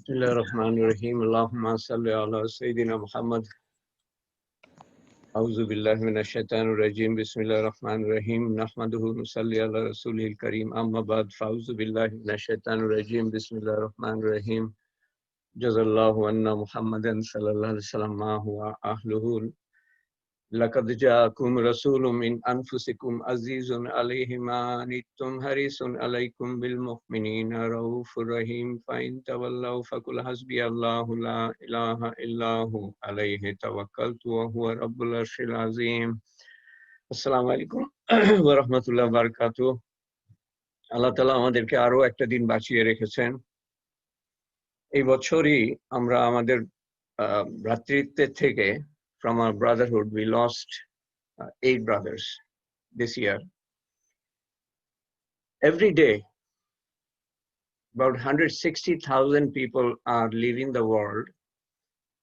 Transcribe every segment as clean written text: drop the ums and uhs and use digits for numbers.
Bismillahirrahmanirrahim. Allahumma salli ala Sayyidina Muhammad. A'udhu billahi minash shaitanir rajim. Bismillahirrahmanirrahim. Nahmaduhu nusalli ala rasulihil kareem. Amma ba'd. Fa'udhu billahi minash shaitanir rajim. Bismillahirrahmanirrahim. Jazallahu anna Muhammadan sallallahu alaihi wasallam ma huwa ahluhu. لقد جاءكم رسول من أنفسكم عزيز عليه ما عنتم حريص عليكم بالمؤمنين رؤوف رحيم فإن تولوا فقل حسبي الله لا إله إلا هو عليه توكلت وهو رب العرش العظيم. আসসালামু আলাইকুম ওয়া রাহমাতুল্লাহি ওয়া বারাকাতুহু। আল্লাহ তাআলা আমাদেরকে আরো একটা দিন বাঁচিয়ে রেখেছেন। এই বছরই আমরা আমাদের ভ্রাতৃত্বের থেকে from our brotherhood, we lost 8 brothers this year. Every day, about 160,000 people are leaving the world,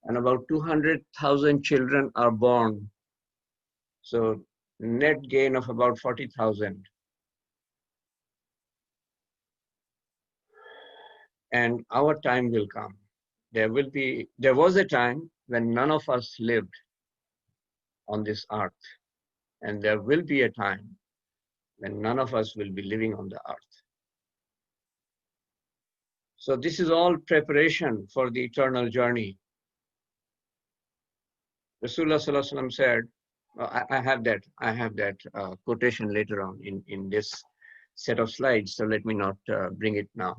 and about 200,000 children are born. So, net gain of about 40,000. And our time will come. There was a time when none of us lived on this earth, and there will be a time when none of us will be living on the earth. So this is all preparation for the eternal journey. Rasulullah Sallallahu Alaihi Wasallam said, I have that quotation later on in this set of slides, so let me not bring it now.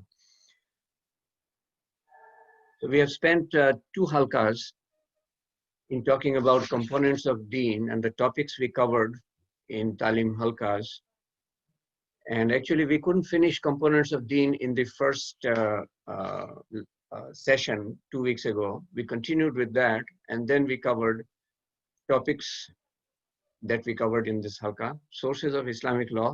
So we have spent 2 halqas in talking about components of Deen and the topics we covered in Talim Halkas. And actually, we couldn't finish components of Deen in the first session 2 weeks ago. We continued with that, and then we covered topics that we covered in this Halka, sources of Islamic law,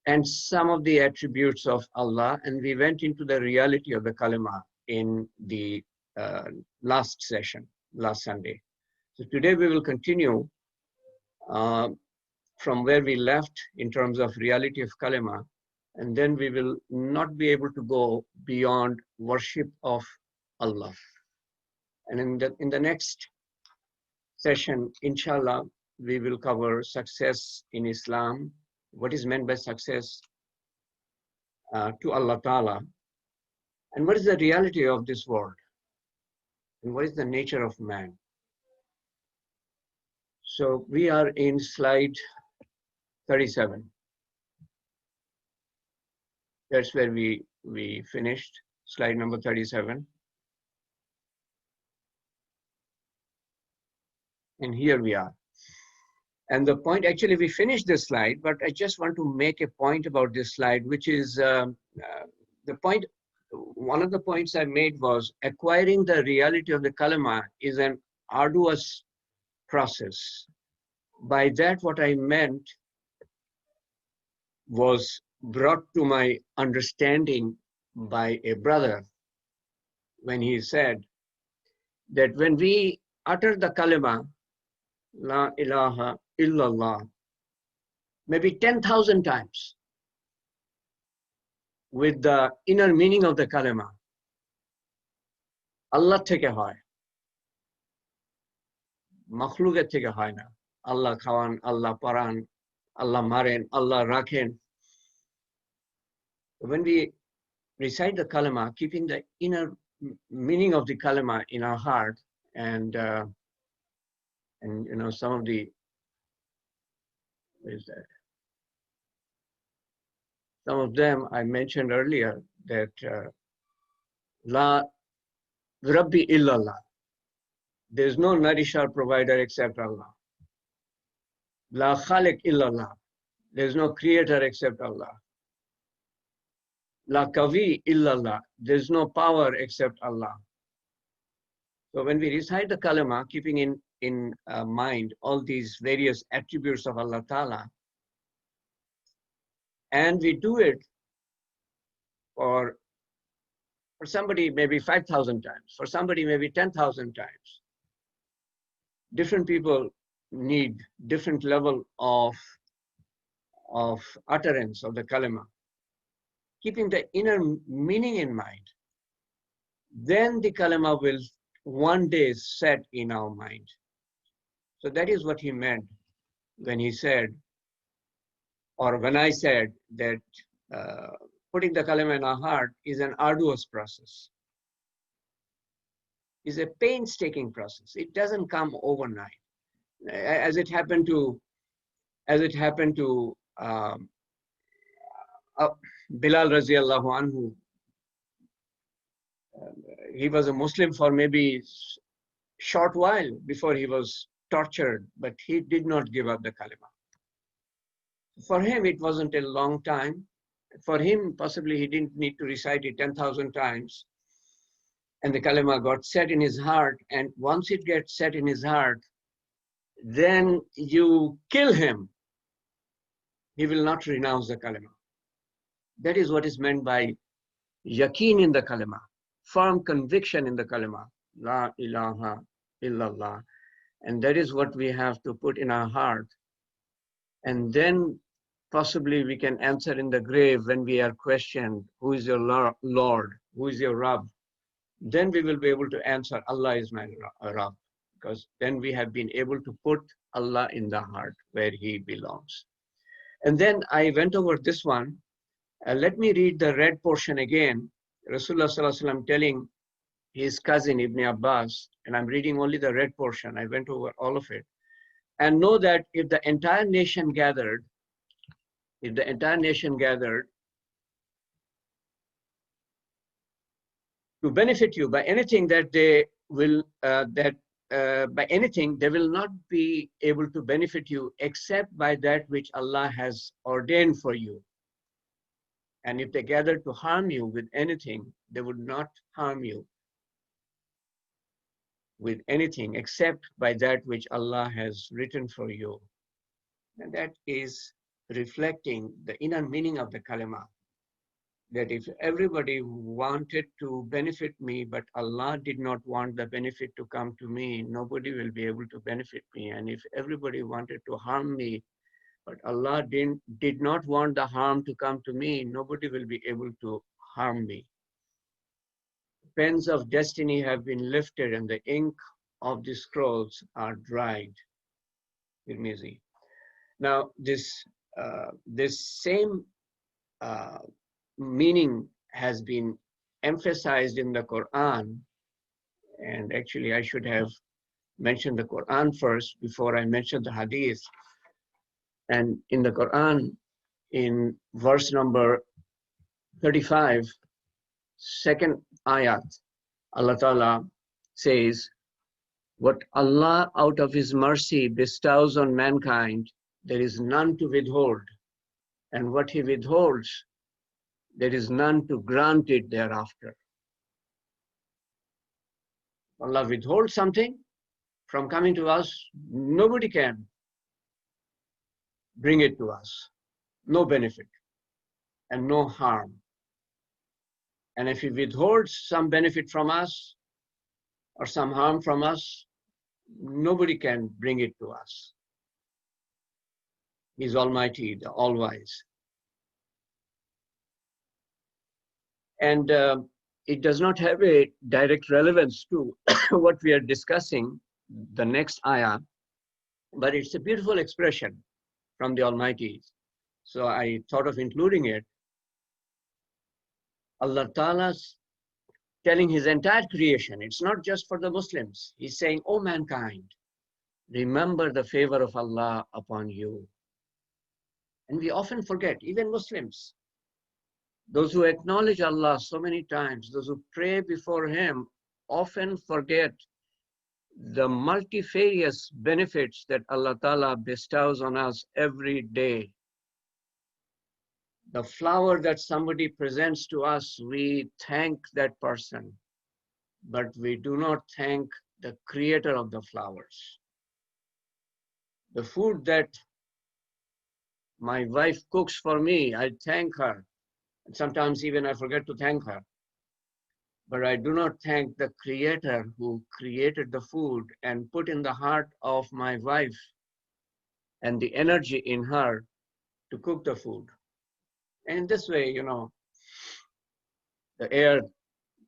and some of the attributes of Allah, and we went into the reality of the kalima in the last session. Last Sunday. So today we will continue from where we left in terms of reality of kalima, and then we will not be able to go beyond worship of Allah. And in the next session, inshallah, we will cover success in Islam, what is meant by success to Allah Ta'ala, and what is the reality of this world. And what is the nature of man? So we are in slide 37. That's where we finished, slide number 37. And here we are. And the point, actually we finished this slide, but I just want to make a point about this slide, which is the point. One of the points I made was acquiring the reality of the kalima is an arduous process. By that, what I meant was brought to my understanding by a brother when he said that when we utter the kalima, La ilaha illallah, maybe 10,000 times, with the inner meaning of the kalima, Allah theke hoy, makhluqet theke hoy na. Allah khawan, Allah paran, Allah maren, Allah rakhen. When we recite the kalima, keeping the inner meaning of the kalima in our heart, and you know, some of the, what is that? Some of them I mentioned earlier that La Rabbi illallah. There's no nourisher provider except Allah. La Khaliq illallah. There's no creator except Allah. La Kavi illallah. There's no power except Allah. So when we recite the kalima, keeping in mind all these various attributes of Allah Ta'ala, and we do it for somebody maybe 5,000 times, for somebody maybe 10,000 times. Different people need different level of utterance of the kalima. Keeping the inner meaning in mind, then the kalima will one day set in our mind. So that is what he meant when he said, or when I said that putting the kalima in our heart is an arduous process, is a painstaking process. It doesn't come overnight. As it happened to uh, Bilal Raziallahu anhu, he was a Muslim for maybe short while before he was tortured, but he did not give up the kalima. For him, it wasn't a long time. For him, possibly he didn't need to recite it 10,000 times. And the kalima got set in his heart. And once it gets set in his heart, then you kill him. He will not renounce the kalima. That is what is meant by yaqeen in the kalima, firm conviction in the kalima, la ilaha illallah. And that is what we have to put in our heart. And then possibly we can answer in the grave when we are questioned, who is your Lord? Who is your Rabb? Then we will be able to answer, Allah is my Rabb. Because then we have been able to put Allah in the heart where he belongs. And then I went over this one. Let me read the red portion again. Rasulullah Sallallahu Alaihi Wasallam telling his cousin Ibn Abbas, and I'm reading only the red portion. I went over all of it. And know that if the entire nation gathered to benefit you by anything that they will, by anything, they will not be able to benefit you except by that which Allah has ordained for you. And if they gather to harm you with anything, they would not harm you with anything except by that which Allah has written for you. And that is reflecting the inner meaning of the kalima. That if everybody wanted to benefit me, but Allah did not want the benefit to come to me, nobody will be able to benefit me. And if everybody wanted to harm me, but Allah did not want the harm to come to me, nobody will be able to harm me. Pens of destiny have been lifted and the ink of the scrolls are dried. Tirmizi. Now, this same meaning has been emphasized in the Quran. And actually, I should have mentioned the Quran first before I mentioned the Hadith. And in the Quran, in verse number 35, second ayat, Allah Ta'ala says, what Allah out of his mercy bestows on mankind, there is none to withhold. And what he withholds, there is none to grant it thereafter. Allah withholds something from coming to us, nobody can bring it to us. No benefit and no harm. And if he withholds some benefit from us or some harm from us, nobody can bring it to us. He's Almighty, the All-Wise. And it does not have a direct relevance to what we are discussing, the next ayah, but it's a beautiful expression from the Almighty. So I thought of including it. Allah Ta'ala's telling his entire creation, it's not just for the Muslims. He's saying, oh mankind, remember the favor of Allah upon you. And we often forget, even Muslims, those who acknowledge Allah so many times, those who pray before him, often forget the multifarious benefits that Allah Ta'ala bestows on us every day. The flower that somebody presents to us, we thank that person, but we do not thank the creator of the flowers. The food that my wife cooks for me, I thank her. And sometimes even I forget to thank her. But I do not thank the creator who created the food and put in the heart of my wife and the energy in her to cook the food. And this way, you know, the air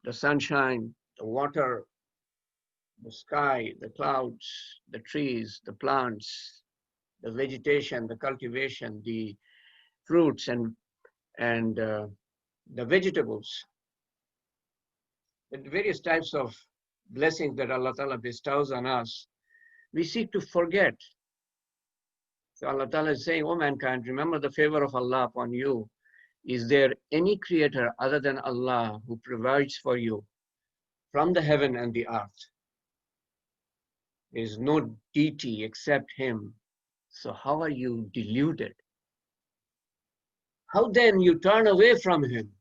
the sunshine, the water, the sky, the clouds, the trees, the plants, the vegetation, the cultivation, the fruits and the vegetables, the various types of blessings that Allah Ta'ala bestows on us, we seek to forget. So Allah Ta'ala is saying, "O mankind, remember the favor of Allah upon you. Is there any creator other than Allah who provides for you from the heaven and the earth? There is no deity except Him. So how are you deluded? How then you turn away from Him?"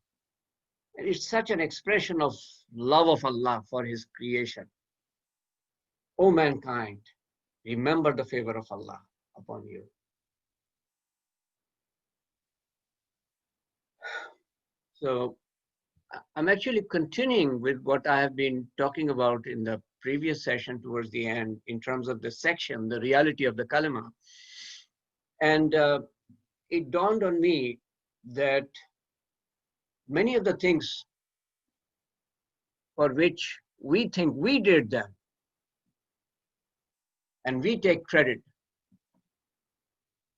It's such an expression of love of Allah for His creation. O mankind, remember the favor of Allah upon you. So I'm actually continuing with what I have been talking about in the previous session towards the end in terms of the section, the reality of the kalima. And it dawned on me that many of the things for which we think we did them and we take credit,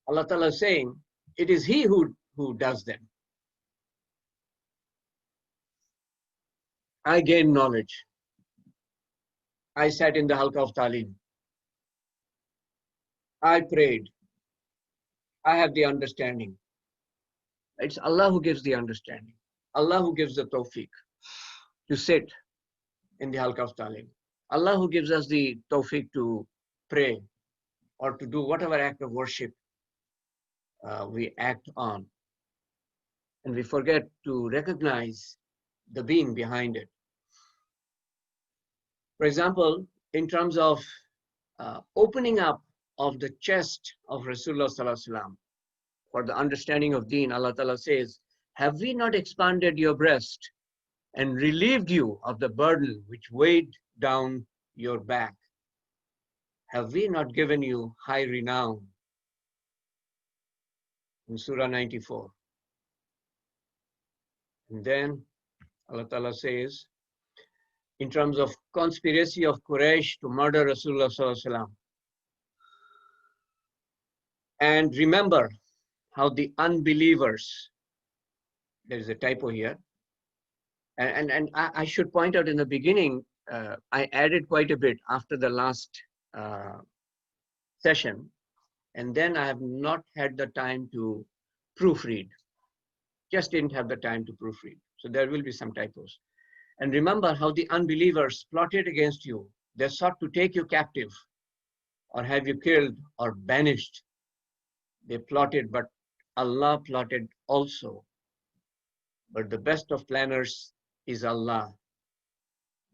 Allah Ta'ala is saying, it is He who does them. I gained knowledge. I sat in the halqa of Talim. I prayed. I have the understanding. It's Allah who gives the understanding. Allah who gives the tawfiq to sit in the halqa of Talim. Allah who gives us the tawfiq to pray or to do whatever act of worship we act on. And we forget to recognize the being behind it. For example, in terms of opening up of the chest of Rasulullah Sallallahu Alaihi Wasallam for the understanding of deen, Allah Ta'ala says, "Have we not expanded your breast and relieved you of the burden which weighed down your back? Have we not given you high renown?" In Surah 94. And then Allah Ta'ala says, in terms of conspiracy of Quraysh to murder Rasulullah Sallallahu Alaihi Wasallam. And remember how the unbelievers, there is a typo here, and I should point out in the beginning, I added quite a bit after the last session, and then I have not had the time to proofread. Just didn't have the time to proofread. So there will be some typos. And remember how the unbelievers plotted against you. They sought to take you captive or have you killed or banished. They plotted, but Allah plotted also. But the best of planners is Allah.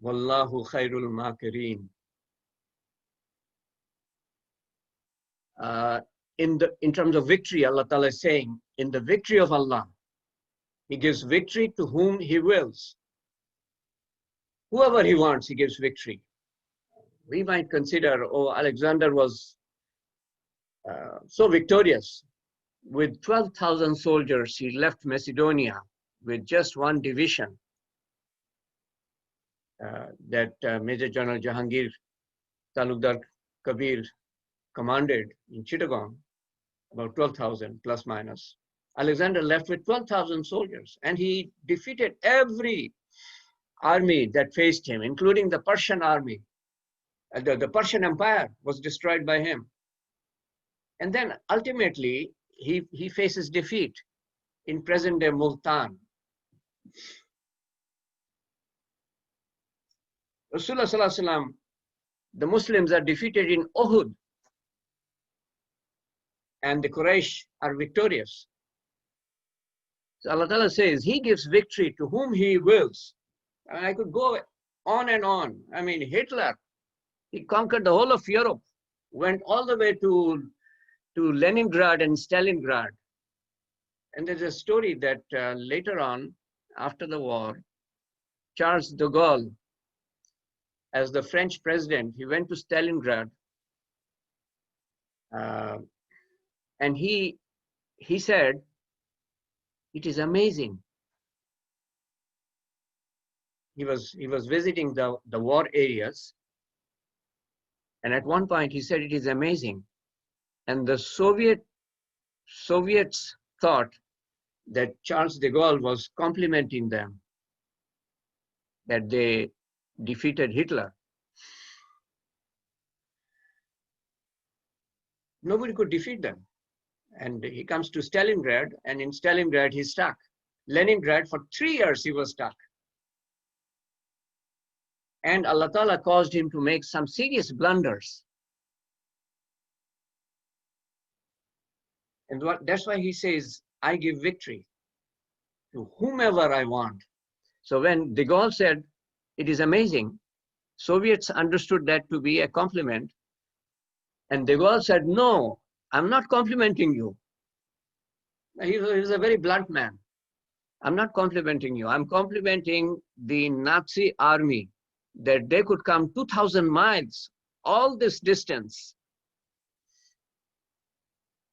Wallahu khairul makirin. In terms of victory, Allah Ta'ala is saying, in the victory of Allah, He gives victory to whom He wills. Whoever He wants, He gives victory. We might consider, oh, Alexander was so victorious. With 12,000 soldiers, he left Macedonia with just one division that Major General Jahangir Talukdar Kabir commanded in Chittagong, about 12,000 plus minus. Alexander left with 12,000 soldiers, and he defeated every army that faced him, including the Persian army. The Persian Empire was destroyed by him. And then ultimately, he faces defeat in present-day Multan. Rasulullah Sallallahu Alaihi Wasallam, the Muslims are defeated in Uhud, and the Quraysh are victorious. So Allah Ta'ala says, He gives victory to whom He wills. And I could go on and on. I mean, Hitler, he conquered the whole of Europe, went all the way to Leningrad and Stalingrad. And there's a story that later on, after the war, Charles de Gaulle, as the French president, he went to Stalingrad, and he said, it is amazing. He was visiting the war areas, and at one point he said it is amazing. And the Soviets thought that Charles de Gaulle was complimenting them, that they defeated Hitler. Nobody could defeat them. And he comes to Stalingrad, and in Stalingrad he's stuck. Leningrad, for 3 years he was stuck. And Allah Ta'ala caused him to make some serious blunders. And that's why he says, I give victory to whomever I want. So when de Gaulle said, it is amazing, Soviets understood that to be a compliment. And de Gaulle said, no, I'm not complimenting you. He was a very blunt man. I'm not complimenting you. I'm complimenting the Nazi army, that they could come 2,000 miles, all this distance.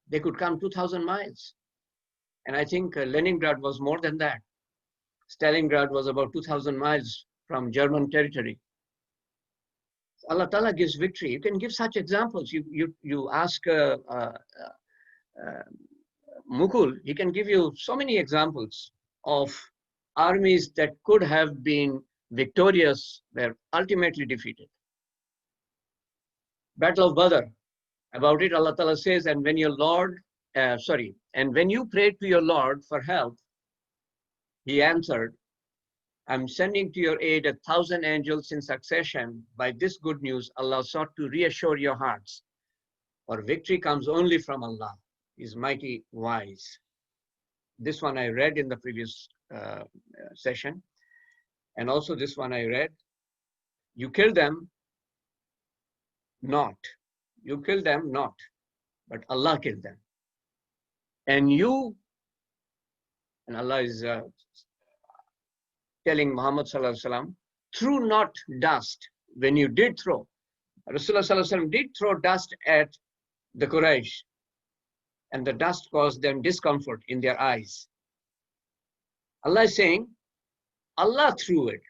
They could come 2,000 miles. And I think Leningrad was more than that. Stalingrad was about 2,000 miles from German territory. Allah Ta'ala gives victory. You can give such examples. You ask Mukul, he can give you so many examples of armies that could have been victorious, were ultimately defeated. Battle of Badr, about it Allah Ta'ala says, and when your Lord, and when you prayed to your Lord for help, he answered, I'm sending to your aid 1,000 angels in succession. By this good news, Allah sought to reassure your hearts. For victory comes only from Allah. He is mighty wise. This one I read in the previous session. And also this one I read. You kill them not. You kill them not. But Allah killed them. And you, and Allah is telling Muhammad Sallallahu Alaihi Wasallam, threw not dust when you did throw. Rasulullah Sallallahu Alaihi Wasallam did throw dust at the Quraysh, and the dust caused them discomfort in their eyes. Allah is saying, Allah threw it.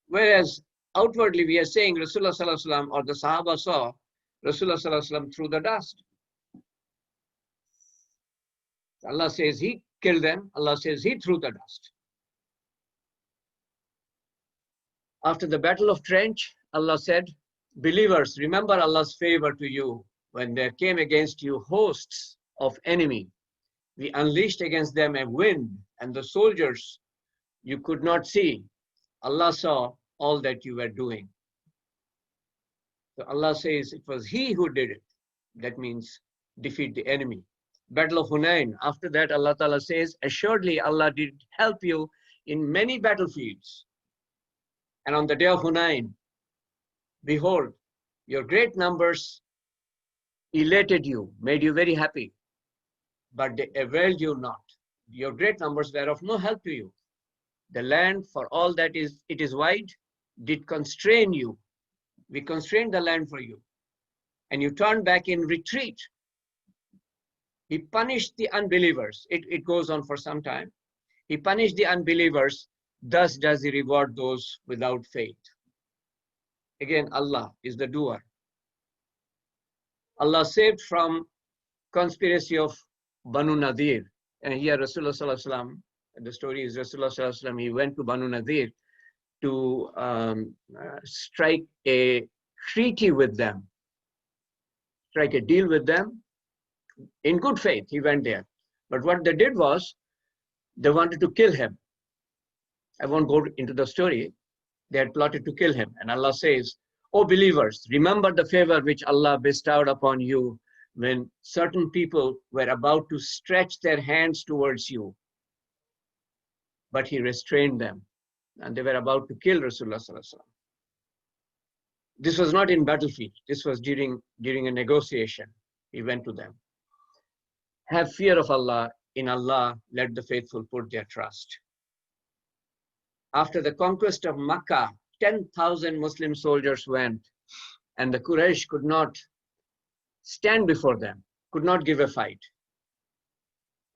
Whereas outwardly we are saying Rasulullah Sallallahu Alaihi Wasallam or the Sahaba saw Rasulullah Sallallahu Alaihi Wasallam threw the dust. Allah says he killed them. Allah says he threw the dust. After the Battle of Trench, Allah said, believers, remember Allah's favor to you when there came against you hosts of enemy. We unleashed against them a wind, and the soldiers you could not see. Allah saw all that you were doing. So Allah says it was he who did it. That means defeat the enemy. Battle of Hunain. After that, Allah Ta'ala says, assuredly Allah did help you in many battlefields. And on the day of Hunain, behold, your great numbers elated you, made you very happy, but they availed you not. Your great numbers were of no help to you. The land, for all that it is wide, did constrain you. We constrained the land for you. And you turned back in retreat. He punished the unbelievers. It goes on for some time. He punished the unbelievers. Thus does he reward those without faith. Again, Allah is the doer. Allah saved from conspiracy of Banu Nadir. And here Rasulullah Sallallahu Alaihi Wasallam, the story is Rasulullah Sallallahu Alaihi Wasallam, he went to Banu Nadir to strike a treaty with them, strike a deal with them. In good faith, he went there. But what they did was, they wanted to kill him. I won't go into the story. They had plotted to kill him. And Allah says, O believers, remember the favor which Allah bestowed upon you when certain people were about to stretch their hands towards you. But he restrained them. And they were about to kill Rasulullah Sallallahu Alaihi Wasallam. This was not in battlefield. This was during a negotiation. He went to them. Have fear of Allah. In Allah, let the faithful put their trust. After the conquest of Makkah, 10,000 Muslim soldiers went, and the Quraysh could not stand before them, could not give a fight.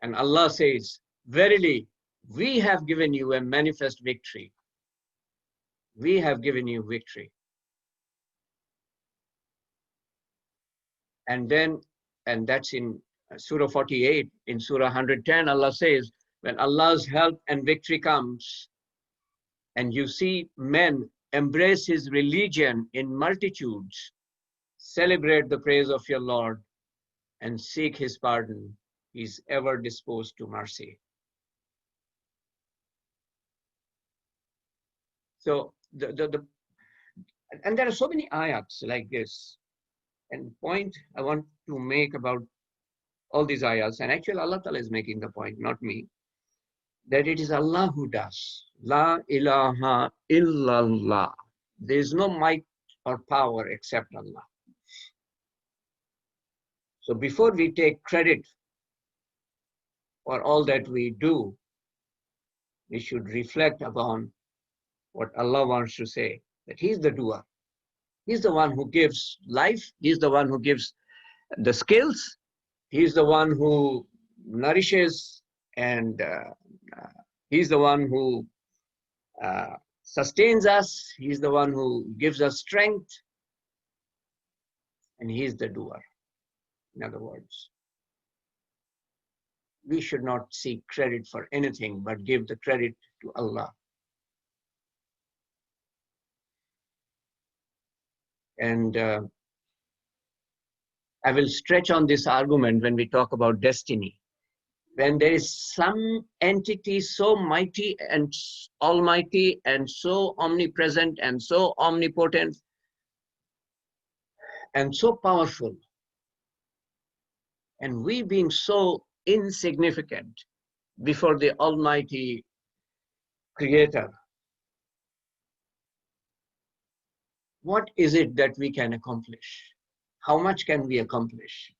And Allah says, verily, We have given you a manifest victory. We have given you victory. And that's in Surah 48. In Surah 110, Allah says, when Allah's help and victory comes, and you see men embrace his religion in multitudes, celebrate the praise of your Lord and seek his pardon. He's ever disposed to mercy. So and there are so many ayats like this. And point I want to make about all these ayats, and actually Allah Ta'ala is making the point, not me, that it is Allah who does. La ilaha illallah. There is no might or power except Allah. So before we take credit for all that we do, we should reflect upon what Allah wants to say, that He's the doer. He's the one who gives life. He's the one who gives the skills. He's the one who nourishes, and He's the one who sustains us. He's the one who gives us strength. And He's the doer. In other words, we should not seek credit for anything, but give the credit to Allah. And I will stretch on this argument when we talk about destiny. When there is some entity so mighty and almighty and so omnipresent and so omnipotent and so powerful, and we being so insignificant before the Almighty Creator, what is it that we can accomplish? How much can we accomplish?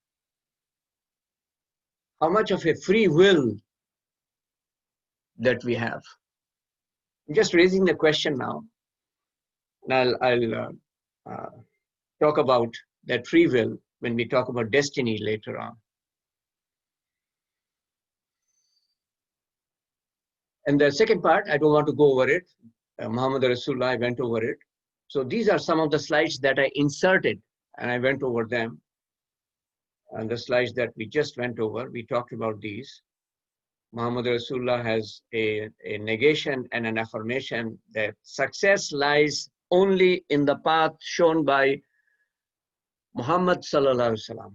How much of a free will that we have? I'm just raising the question now, and I'll talk about that free will when we talk about destiny later on. And the second part, I don't want to go over it. Muhammad Rasulullah went over it. So these are some of the slides that I inserted, and I went over them. And the slides that we just went over, we talked about these. Muhammad Rasulullah has a negation and an affirmation that success lies only in the path shown by Muhammad Sallallahu Alaihi Wasallam.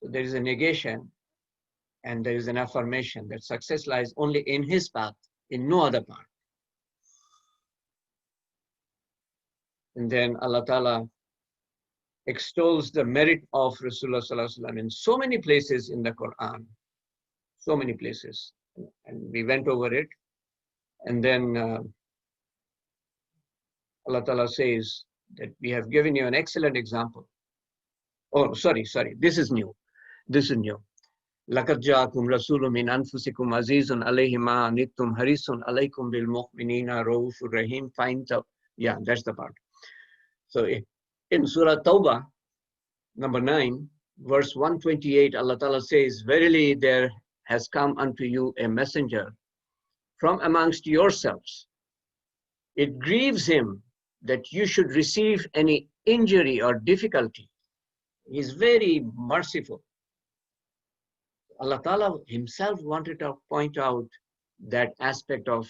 So there is a negation and there is an affirmation that success lies only in his path, in no other path. And then Allah Ta'ala extols the merit of Rasulullah Sallallahu Alaihi Wasallam in so many places in the Quran, so many places. And we went over it. And then Allah Ta'ala says that we have given you an excellent example. Oh, sorry, this is new. This is new. لَقَدْ جَاءَكُمْ رَسُولٌ مِّنْ أَنفُسِكُمْ عَزِيزٌ عَلَيْهِ مَا عَنِتُّمْ حَرِيصٌ عَلَيْكُمْ بِالْمُؤْمِنِينَ رَءُوفٌ رَحِيمٌ. Yeah, that's the part. So in Surah Tawbah, number 9, verse 128, Allah Ta'ala says, verily there has come unto you a messenger from amongst yourselves. It grieves him that you should receive any injury or difficulty. He is very merciful. Allah Ta'ala himself wanted to point out that aspect of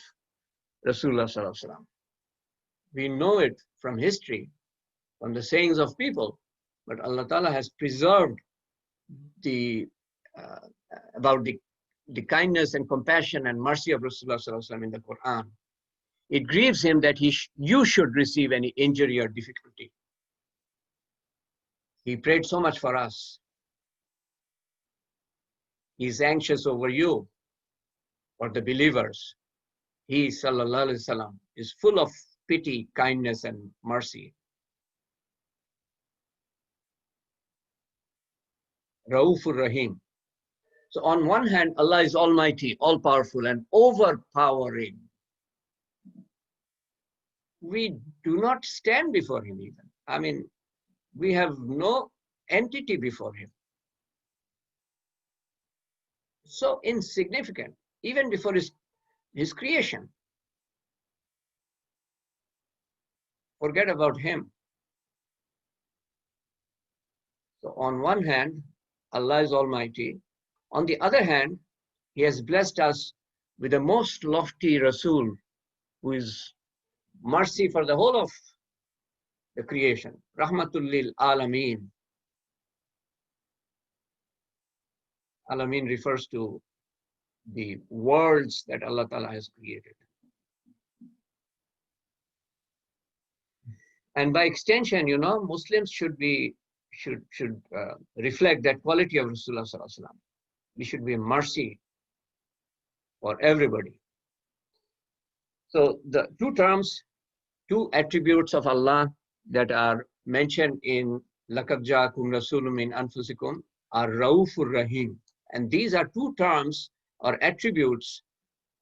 Rasulullah Sallallahu Alaihi Wasallam. We know it from history, from the sayings of people, but Allah Ta'ala has preserved about the kindness and compassion and mercy of Rasulullah Sallallahu Alaihi Wasallam in the Quran. It grieves him that you should receive any injury or difficulty. He prayed so much for us. He's anxious over you, for the believers. He, Sallallahu Alaihi Wasallam, is full of pity, kindness, and mercy. Raufur Rahim. So on one hand, Allah is almighty, all-powerful, and overpowering. We do not stand before him even. I mean, we have no entity before him. so insignificant, even before his creation. Forget about him. So on one hand, Allah is Almighty. On the other hand, He has blessed us with the most lofty Rasul, who is mercy for the whole of the creation. Rahmatul lil Alameen. Alameen refers to the worlds that Allah Ta'ala has created. And by extension, Muslims should reflect that quality of Rasulullah Sallallahu Alaihi Wasallam. We should be a mercy for everybody. So the two attributes of Allah that are mentioned in Laqad Ja'akum Rasulun min Anfusikum are Raufur Rahim. And these are two terms or attributes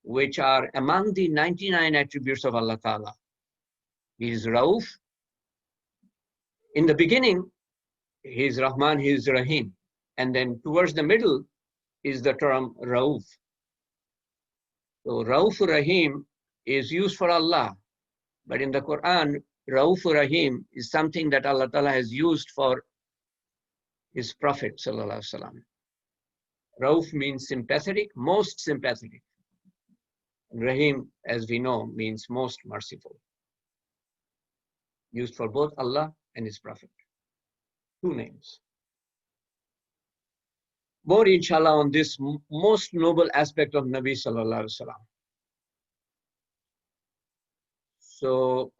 which are among the 99 attributes of Allah Ta'ala. He is Rauf. In the beginning, He is Rahman, He is Rahim. And then towards the middle is the term Rauf. So Raufur Rahim is used for Allah. But in the Quran, Raufur Rahim is something that Allah Ta'ala has used for His Prophet Sallallahu Alaihi Wasallam. Rauf means sympathetic, most sympathetic. Rahim, as we know, means most merciful. Used for both Allah and His Prophet. Two names. More inshallah on this most noble aspect of Nabi Sallallahu Alaihi Wasallam. So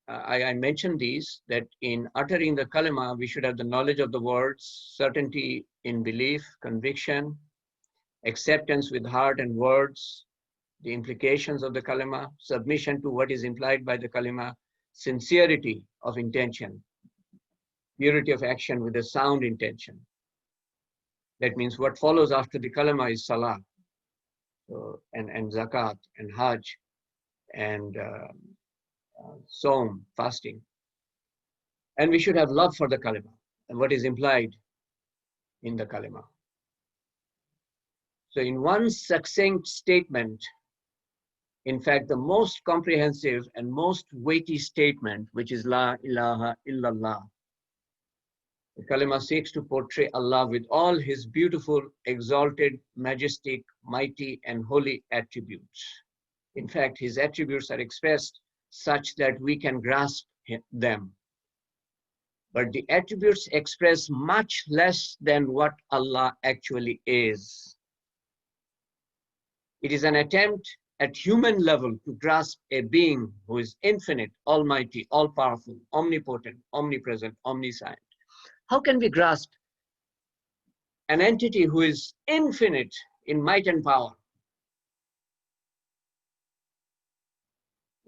I mentioned these, that in uttering the kalima, we should have the knowledge of the words, certainty in belief, conviction, acceptance with heart and words, the implications of the kalima, submission to what is implied by the kalima, sincerity of intention, purity of action with a sound intention. That means what follows after the kalima is salah, and zakat, and hajj, and Saum, fasting. And we should have love for the kalima and what is implied in the kalima. So in one succinct statement, in fact, the most comprehensive and most weighty statement, which is La ilaha illallah. The kalima seeks to portray Allah with all His beautiful, exalted, majestic, mighty, and holy attributes. In fact, His attributes are expressed such that we can grasp them. But the attributes express much less than what Allah actually is. It is an attempt at human level to grasp a being who is infinite, almighty, all-powerful, omnipotent, omnipresent, omniscient. How can we grasp an entity who is infinite in might and power?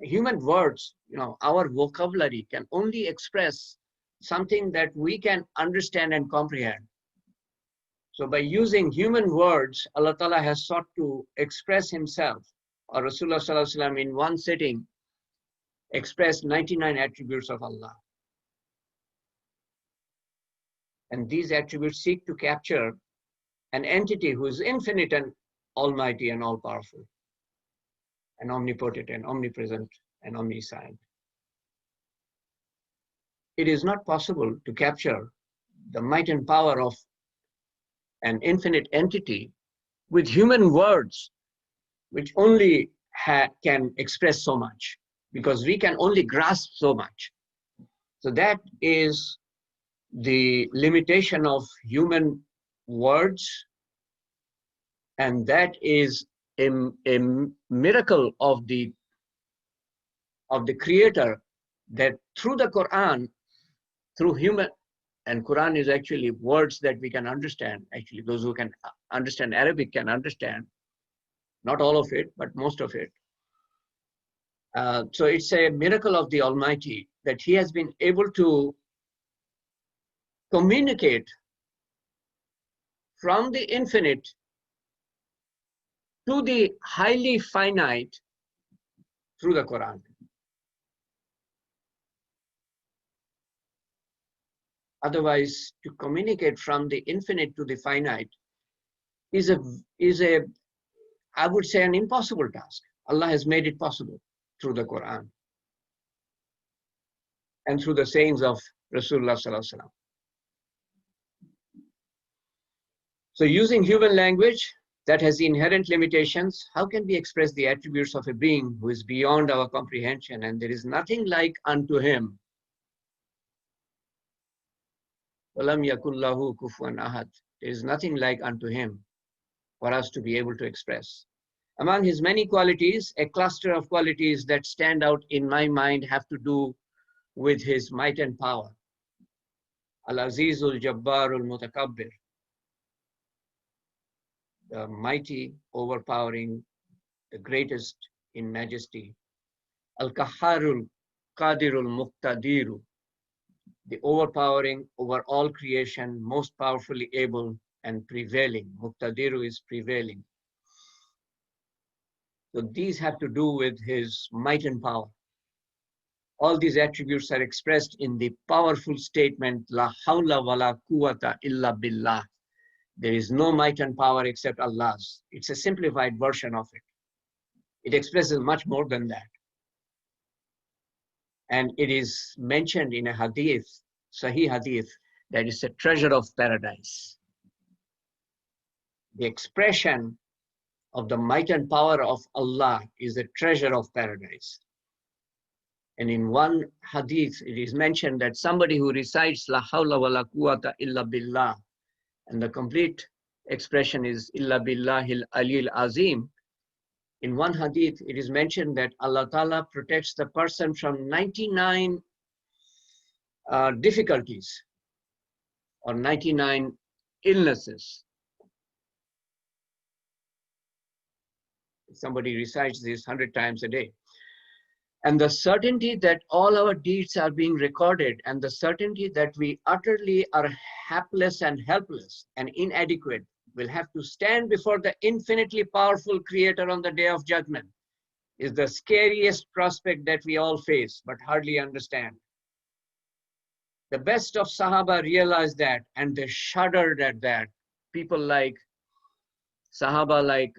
Human words, our vocabulary can only express something that we can understand and comprehend. So by using human words, Allah Ta'ala has sought to express Himself, or Rasulullah Sallallahu Alaihi Wasallam in one sitting, expressed 99 attributes of Allah. And these attributes seek to capture an entity who is infinite and almighty and all-powerful, and omnipotent and omnipresent and omniscient. It is not possible to capture the might and power of an infinite entity with human words, which only can express so much, because we can only grasp so much. So that is the limitation of human words, and that is a miracle of the Creator, that through the Quran, through human, and Quran is actually words that we can understand. Actually, those who can understand Arabic can understand, not all of it, but most of it. So it's a miracle of the Almighty that He has been able to communicate from the infinite to the highly finite through the Quran. Otherwise, to communicate from the infinite to the finite is a I would say an impossible task. Allah has made it possible through the Quran and through the sayings of Rasulullah Sallallahu Alaihi Wasallam. So using human language that has inherent limitations, how can we express the attributes of a being who is beyond our comprehension and there is nothing like unto him? وَلَمْ يَكُنْ لَهُ كُفُوًا أَحَدٌ. There is nothing like unto him for us to be able to express. Among his many qualities, a cluster of qualities that stand out in my mind have to do with his might and power. Al-Azizul Jabbarul Mutakabbir, the mighty, overpowering, the greatest in majesty. Al-Kahharul Qadirul Muqtadiru, the overpowering over all creation, most powerfully able and prevailing. Muqtadiru is prevailing. So these have to do with his might and power. All these attributes are expressed in the powerful statement, La hawla wa la quwwata illa billah. There is no might and power except Allah's. It's a simplified version of it. It expresses much more than that. And it is mentioned in a hadith, Sahih hadith, that is a treasure of paradise. The expression of the might and power of Allah is a treasure of paradise. And in one hadith, it is mentioned that somebody who recites La hawla wa la quwwata illa billah, and the complete expression is illa billahil aliyil azim. In one hadith, it is mentioned that Allah Ta'ala protects the person from 99 difficulties or 99 illnesses. Somebody recites this 100 times a day. And the certainty that all our deeds are being recorded, and the certainty that we utterly are hapless and helpless and inadequate, will have to stand before the infinitely powerful Creator on the Day of Judgment, is the scariest prospect that we all face, but hardly understand. The best of Sahaba realized that, and they shuddered at that. People like Sahaba like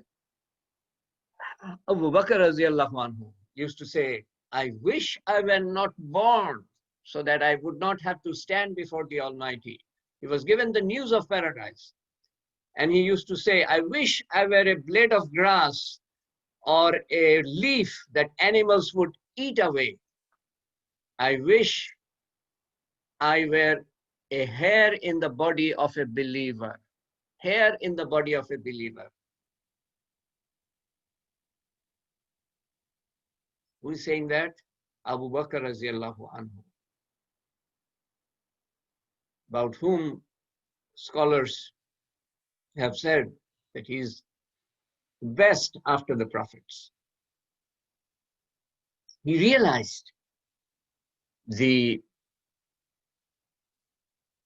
Abu Bakr radiallahu anhu used to say, I wish I were not born so that I would not have to stand before the Almighty. He was given the news of paradise. And he used to say, I wish I were a blade of grass or a leaf that animals would eat away. I wish I were a hair in the body of a believer. Hair in the body of a believer. Who is saying that? Abu Bakr radiallahu anhu, about whom scholars have said that he is best after the prophets. He realized the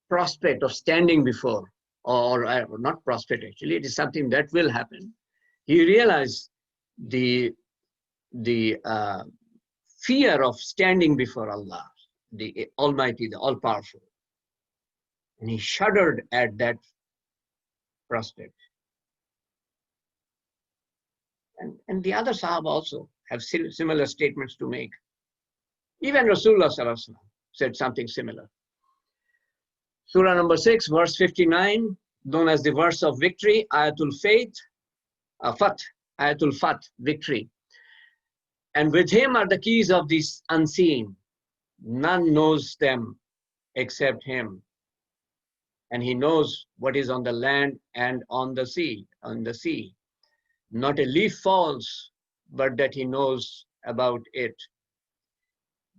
prospect of standing before, or not prospect actually, it is something that will happen. He realized the fear of standing before Allah, the Almighty, the All-Powerful. And he shuddered at that prospect. And the other Sahaba also have similar statements to make. Even Rasulullah Sallallahu Alaihi Wasallam said something similar. Surah number 6, verse 59, known as the verse of victory, Ayatul Fath, Ayatul Fath, victory. And with him are the keys of this unseen. None knows them except him. And he knows what is on the land and on the sea. Not a leaf falls, but that he knows about it.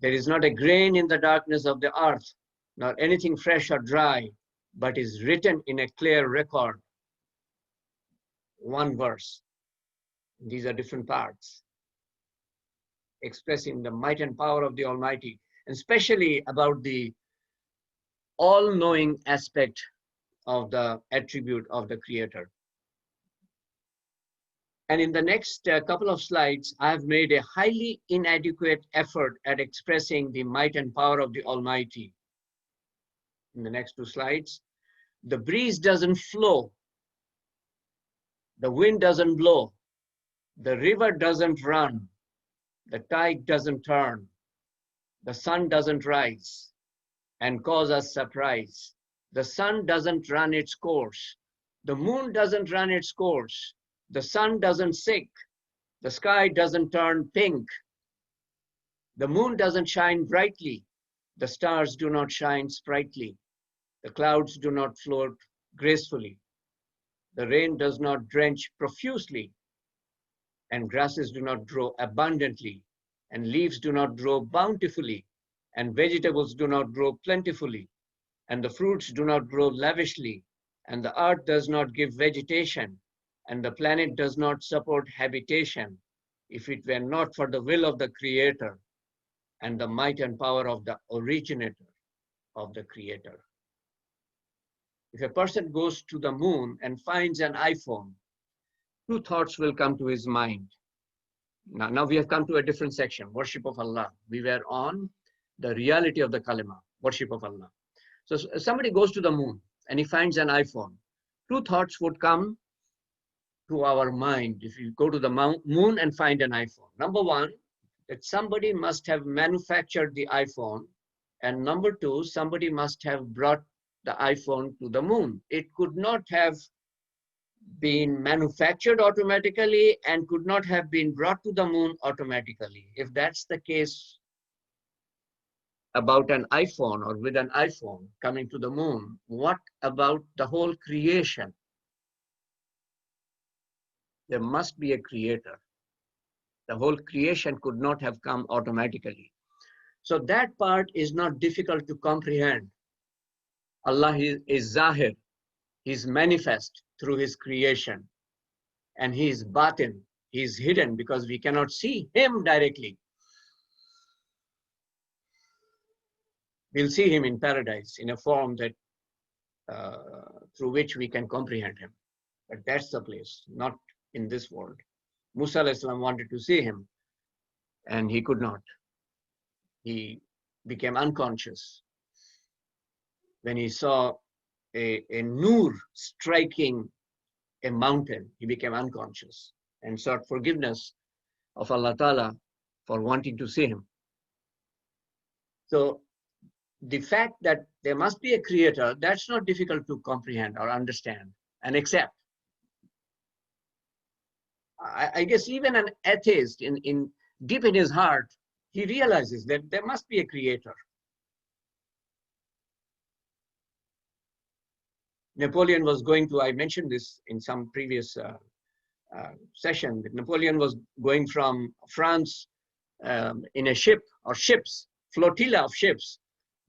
There is not a grain in the darkness of the earth, nor anything fresh or dry, but is written in a clear record. One verse. These are different parts, expressing the might and power of the Almighty, and especially about the all-knowing aspect of the attribute of the Creator. And in the next couple of slides, I have made a highly inadequate effort at expressing the might and power of the Almighty. In the next two slides, the breeze doesn't flow The wind doesn't blow. The river doesn't run. The tide doesn't turn. The sun doesn't rise and cause us surprise. The sun doesn't run its course. The moon doesn't run its course. The sun doesn't sink. The sky doesn't turn pink. The moon doesn't shine brightly. The stars do not shine sprightly. The clouds do not float gracefully. The rain does not drench profusely. And grasses do not grow abundantly. And leaves do not grow bountifully. And vegetables do not grow plentifully. And the fruits do not grow lavishly. And the earth does not give vegetation. And the planet does not support habitation, if it were not for the will of the Creator and the might and power of the originator of the Creator. If a person goes to the moon and finds an iPhone, two thoughts will come to his mind. Now we have come to a different section, worship of Allah. We were on the reality of the kalima, worship of Allah. So somebody goes to the moon and he finds an iPhone. Two thoughts would come to our mind if you go to the moon and find an iPhone. Number one, that somebody must have manufactured the iPhone. And number two, somebody must have brought the iPhone to the moon. It could not have been manufactured automatically and could not have been brought to the moon automatically. If that's the case about an iPhone or with an iPhone coming to the moon, what about the whole creation? There must be a creator. The whole creation could not have come automatically. So that part is not difficult to comprehend. Allah is Zahir. He is manifest through his creation. And he is Batin. He is hidden because we cannot see him directly. We'll see him in paradise in a form that through which we can comprehend him. But that's the place, not in this world. Musa alayhi salam wanted to see him and he could not. He became unconscious. When he saw a nur striking a mountain, he became unconscious and sought forgiveness of Allah Ta'ala for wanting to see him. So the fact that there must be a creator, that's not difficult to comprehend or understand and accept. I guess even an atheist in deep in his heart, he realizes that there must be a creator. Napoleon was going to, I mentioned this in some previous session, that Napoleon was going from France in a ship or ships, flotilla of ships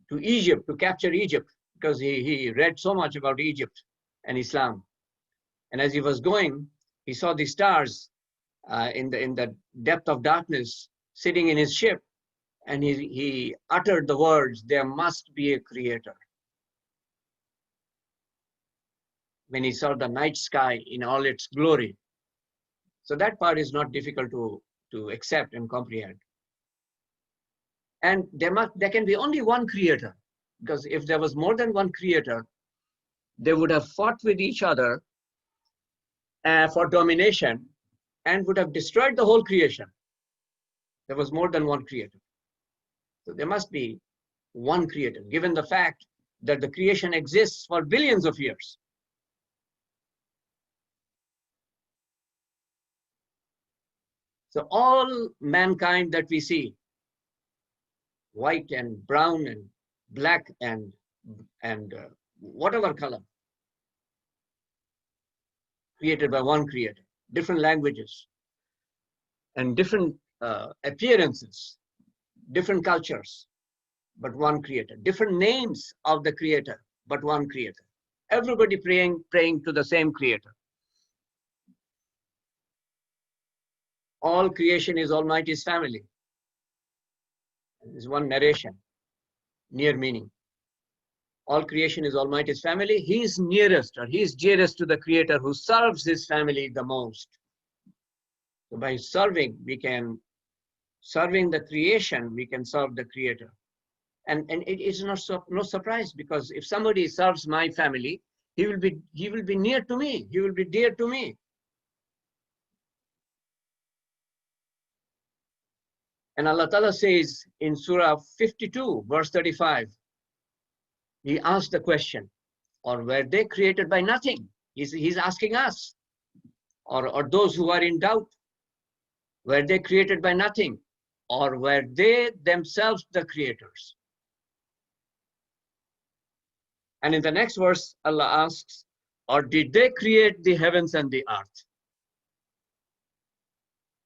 to Egypt, to capture Egypt, because he read so much about Egypt and Islam. And as he was going, he saw the stars in the depth of darkness sitting in his ship, and he uttered the words, "There must be a creator." When he saw the night sky in all its glory. So that part is not difficult to accept and comprehend. And there can be only one creator, because if there was more than one creator, they would have fought with each other for domination and would have destroyed the whole creation. There was more than one creator. So there must be one creator, given the fact that the creation exists for billions of years. So all mankind that we see, white and brown and black and whatever color, created by one creator, different languages and different appearances, different cultures, but one creator, different names of the creator, but one creator. Everybody praying to the same creator. All creation is Almighty's family. This is one narration, near meaning. All creation is Almighty's family. He is nearest, or he is dearest to the Creator who serves his family the most. So by serving the creation, we can serve the Creator. And it is no surprise, because if somebody serves my family, he will be near to me. He will be dear to me. And Allah Ta'ala says in Surah 52, verse 35, He asked the question, or were they created by nothing? He's asking us, or those who are in doubt, were they created by nothing? Or were they themselves the creators? And in the next verse, Allah asks, or did they create the heavens and the earth?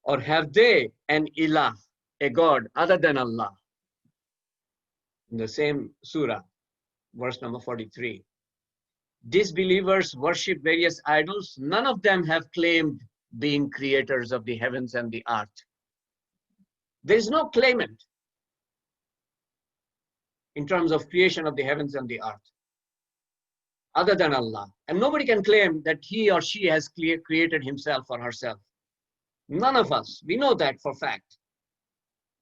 Or have they an ilah, a God other than Allah? In the same surah, verse number 43. Disbelievers worship various idols. None of them have claimed being creators of the heavens and the earth. There is no claimant in terms of creation of the heavens and the earth other than Allah. And nobody can claim that he or she has created himself or herself. None of us. We know that for fact.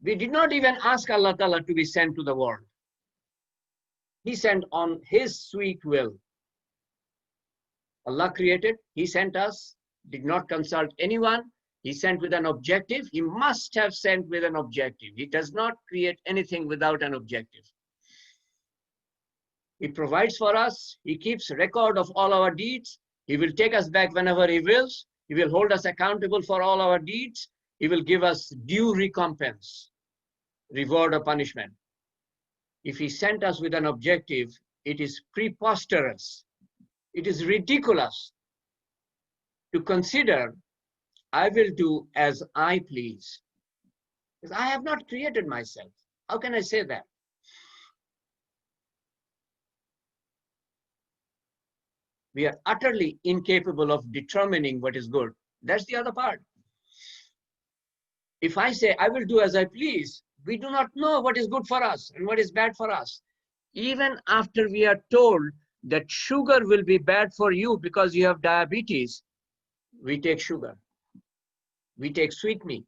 We did not even ask Allah Ta'ala to be sent to the world. He sent on His sweet will. Allah created, He sent us, did not consult anyone. He sent with an objective. He must have sent with an objective. He does not create anything without an objective. He provides for us. He keeps record of all our deeds. He will take us back whenever He wills. He will hold us accountable for all our deeds. He will give us due recompense, reward or punishment. If He sent us with an objective, it is preposterous. It is ridiculous to consider, I will do as I please. Because I have not created myself. How can I say that? We are utterly incapable of determining what is good. That's the other part. If I say, I will do as I please, we do not know what is good for us and what is bad for us. Even after we are told that sugar will be bad for you because you have diabetes, we take sugar. We take sweet meat.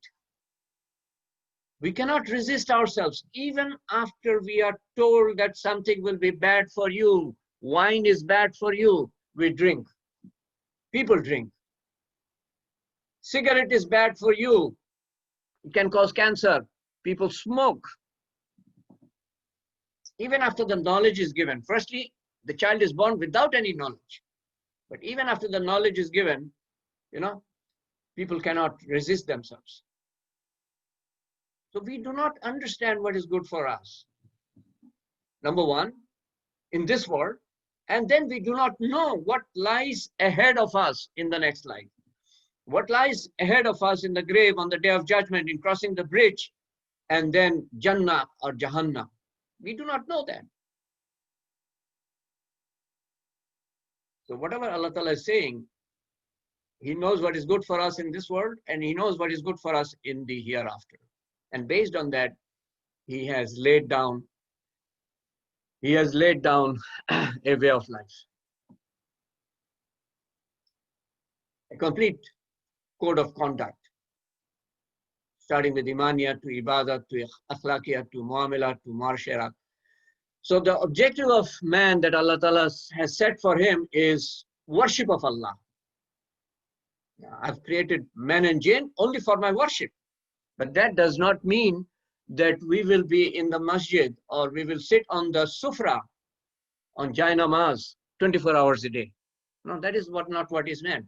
We cannot resist ourselves. Even after we are told that something will be bad for you, wine is bad for you, we drink. People drink. Cigarette is bad for you. It can cause cancer. People smoke. Even after the knowledge is given. Firstly, the child is born without any knowledge. But even after the knowledge is given, people cannot resist themselves. So we do not understand what is good for us. Number one, in this world, and then we do not know what lies ahead of us in the next life. What lies ahead of us in the grave on the day of judgment, in crossing the bridge, and then Jannah or Jahannam. We do not know that. So whatever Allah Ta'ala is saying, He knows what is good for us in this world, and He knows what is good for us in the hereafter. And based on that, He has laid down a way of life. A complete code of conduct, starting with Imaniyat to Ibadat to Akhlaqiyat to Muamalat to Marshara. So the objective of man that Allah Ta'ala has set for him is worship of Allah. I've created man and jinn only for my worship. But that does not mean that we will be in the masjid or we will sit on the sufra on Jai Namaz 24 hours a day. No, that is not what is meant.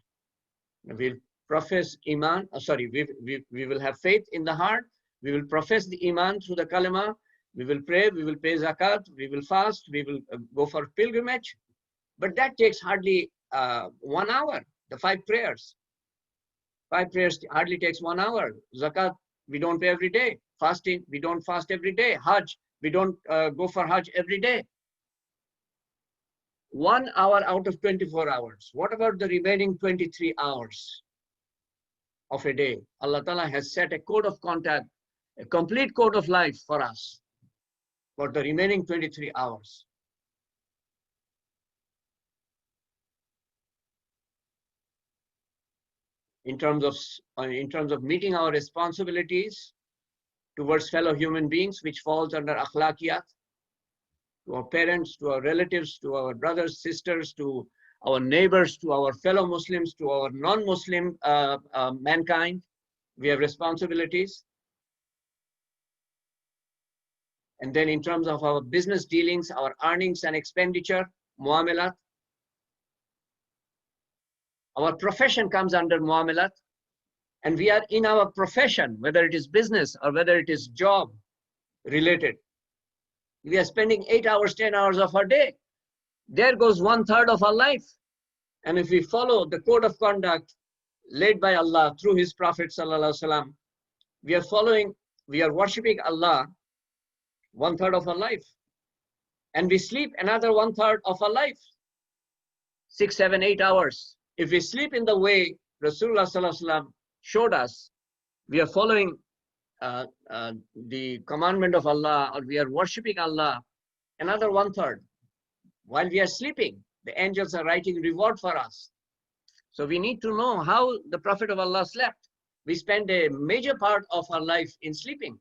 We'll profess Iman, we will have faith in the heart, we will profess the Iman through the kalima, we will pray, we will pay zakat, we will fast, we will go for pilgrimage. But that takes hardly 1 hour, the 5 prayers. 5 prayers hardly takes 1 hour. Zakat, we don't pay every day. Fasting, we don't fast every day. Hajj, we don't go for Hajj every day. 1 hour out of 24 hours. What about the remaining 23 hours of a day? Allah Ta'ala has set a code of conduct, a complete code of life for us for the remaining 23 hours. In terms of meeting our responsibilities towards fellow human beings, which falls under akhlaqiyat, to our parents, to our relatives, to our brothers, sisters, to our neighbors, to our fellow Muslims, to our non-Muslim mankind. We have responsibilities. And then in terms of our business dealings, our earnings and expenditure, muamalat. Our profession comes under muamalat. And we are in our profession, whether it is business or whether it is job related. We are spending 8 hours, 10 hours of our day. There goes 1/3 of our life. And if we follow the code of conduct laid by Allah through His Prophet ﷺ, we are worshipping Allah 1/3 of our life. And we sleep another 1/3 of our life. 6, 7, 8 hours. If we sleep in the way Rasulullah ﷺ showed us, we are following the commandment of Allah, or we are worshipping Allah another 1/3. While we are sleeping, the angels are writing reward for us. So we need to know how the Prophet of Allah slept. We spend a major part of our life in sleeping.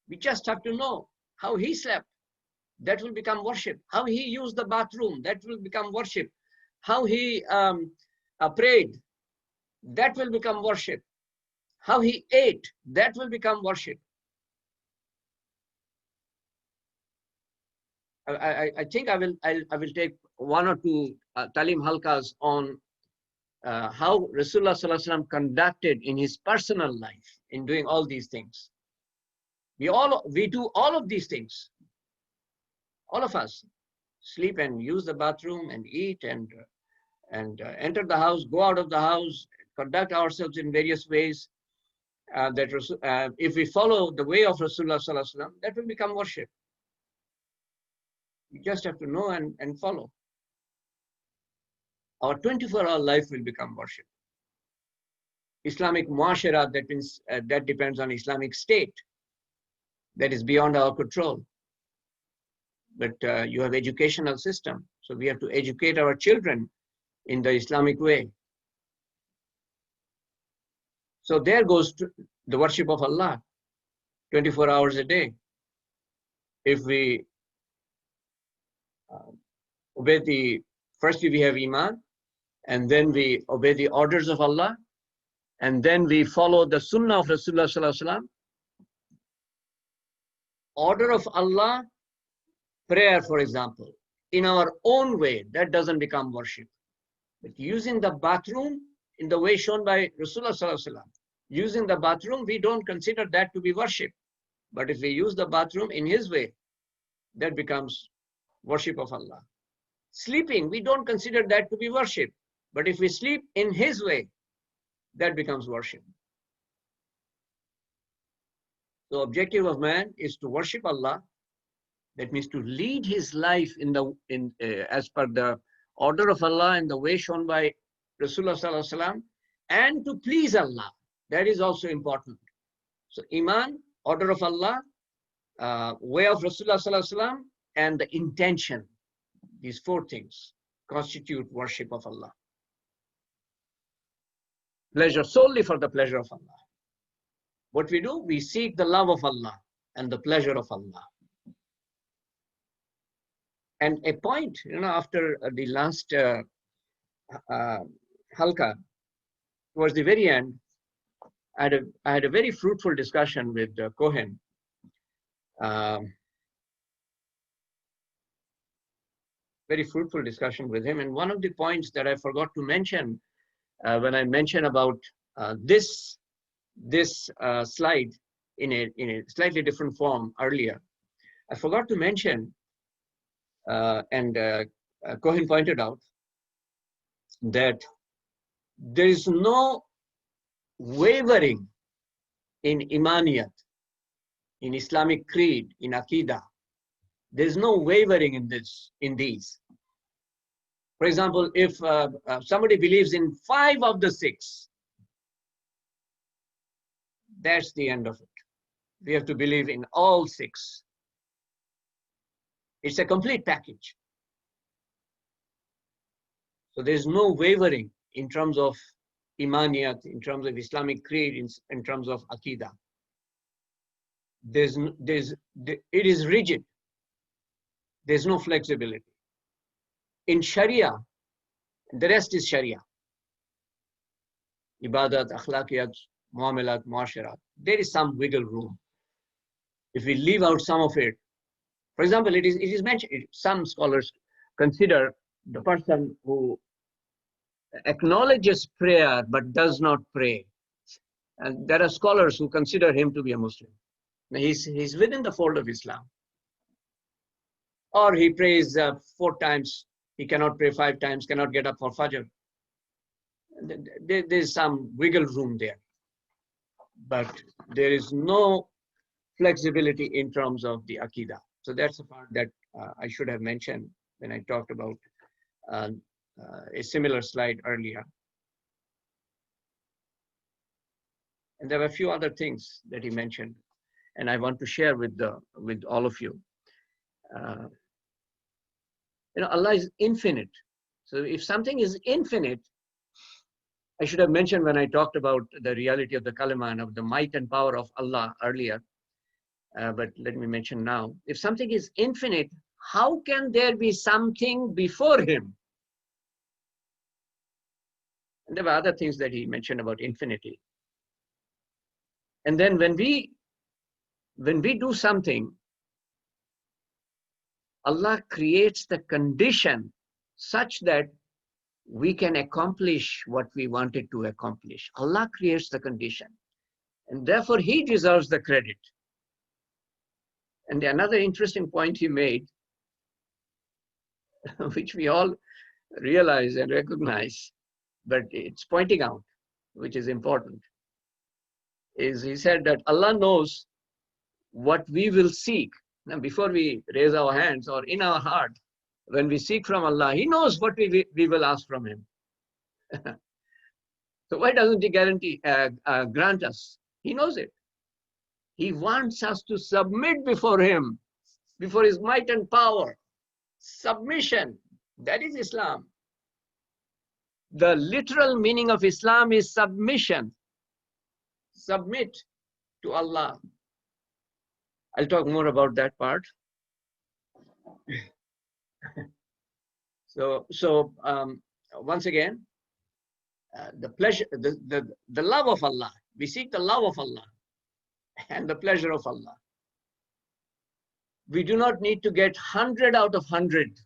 We just have to know how he slept. That will become worship. How he used the bathroom, that will become worship. How he prayed, that will become worship. How he ate, that will become worship. I think I will take 1 or 2 talim halkas on how Rasulullah ﷺ conducted in his personal life in doing all these things. We do all of these things. All of us sleep and use the bathroom and eat and enter the house, go out of the house, conduct ourselves in various ways. If we follow the way of Rasulullah ﷺ, that will become worship. You just have to know and follow. Our 24-hour life will become worship. Islamic muashara, that means that depends on Islamic state. That is beyond our control. But you have educational system. So we have to educate our children in the Islamic way. So there goes the worship of Allah, 24 hours a day. If we obey firstly we have Iman, and then we obey the orders of Allah, and then we follow the Sunnah of Rasulullah Sallallahu Alaihi Wasallam. Order of Allah, prayer, for example, in our own way, that doesn't become worship. But using the bathroom in the way shown by Rasulullah Sallallahu Alaihi Wasallam, using the bathroom, we don't consider that to be worship. But if we use the bathroom in his way, that becomes worship of Allah. Sleeping, we don't consider that to be worship. But if we sleep in his way, that becomes worship. The objective of man is to worship Allah. That means to lead his life as per the order of Allah and the way shown by Rasulullah Sallallahu Alaihi Wasallam, and to please Allah. That is also important. So Iman, order of Allah, way of Rasulullah Sallallahu Alaihi Wasallam, and the intention. These 4 things constitute worship of Allah. Pleasure solely for the pleasure of Allah. What we do, we seek the love of Allah and the pleasure of Allah. And a point, after the last halqa, towards the very end, I had a very fruitful discussion with Cohen. Very fruitful discussion with him. And one of the points that I forgot to mention when I mentioned about this slide in a slightly different form earlier, I forgot to mention, and Cohen pointed out, that there is no wavering in Imaniyat, in Islamic creed, in Aqidah. There is no wavering in these. For example, if somebody believes in 5 of the 6, that's the end of it. We have to believe in all 6. It's a complete package. So there's no wavering in terms of Imaniyat, in terms of Islamic creed, in terms of Aqidah. It is rigid. There's no flexibility. In Sharia, the rest is Sharia. Ibadat, akhlaqiyat, muamalat, muasharat. There is some wiggle room. if we leave out some of it, for example, it is mentioned, some scholars consider the person who acknowledges prayer but does not pray. And there are scholars who consider him to be a Muslim. Now he's within the fold of Islam. Or he prays 4 times, he cannot pray 5 times, cannot get up for Fajr. There's some wiggle room there. But there is no flexibility in terms of the Aqidah. So that's the part that I should have mentioned when I talked about a similar slide earlier. And there were a few other things that he mentioned, and I want to share with all of you. Allah is infinite. So if something is infinite, I should have mentioned when I talked about the reality of the kalima and of the might and power of Allah earlier, but let me mention now. If something is infinite, how can there be something before him? And there were other things that he mentioned about infinity. And then when we do something, Allah creates the condition such that we can accomplish what we wanted to accomplish. Allah creates the condition, and therefore he deserves the credit. And another interesting point he made, which we all realize and recognize, but it's pointing out, which is important, is he said that Allah knows what we will seek. Now, before we raise our hands or in our heart, when we seek from Allah, he knows what we will ask from him. So why doesn't he grant us? He knows it. He wants us to submit before him, before his might and power. Submission, that is Islam. The literal meaning of Islam is submission. Submit to Allah. I'll talk more about that part. So once again, the pleasure, the love of Allah. We seek the love of Allah and the pleasure of Allah. We do not need to get 100 out of 100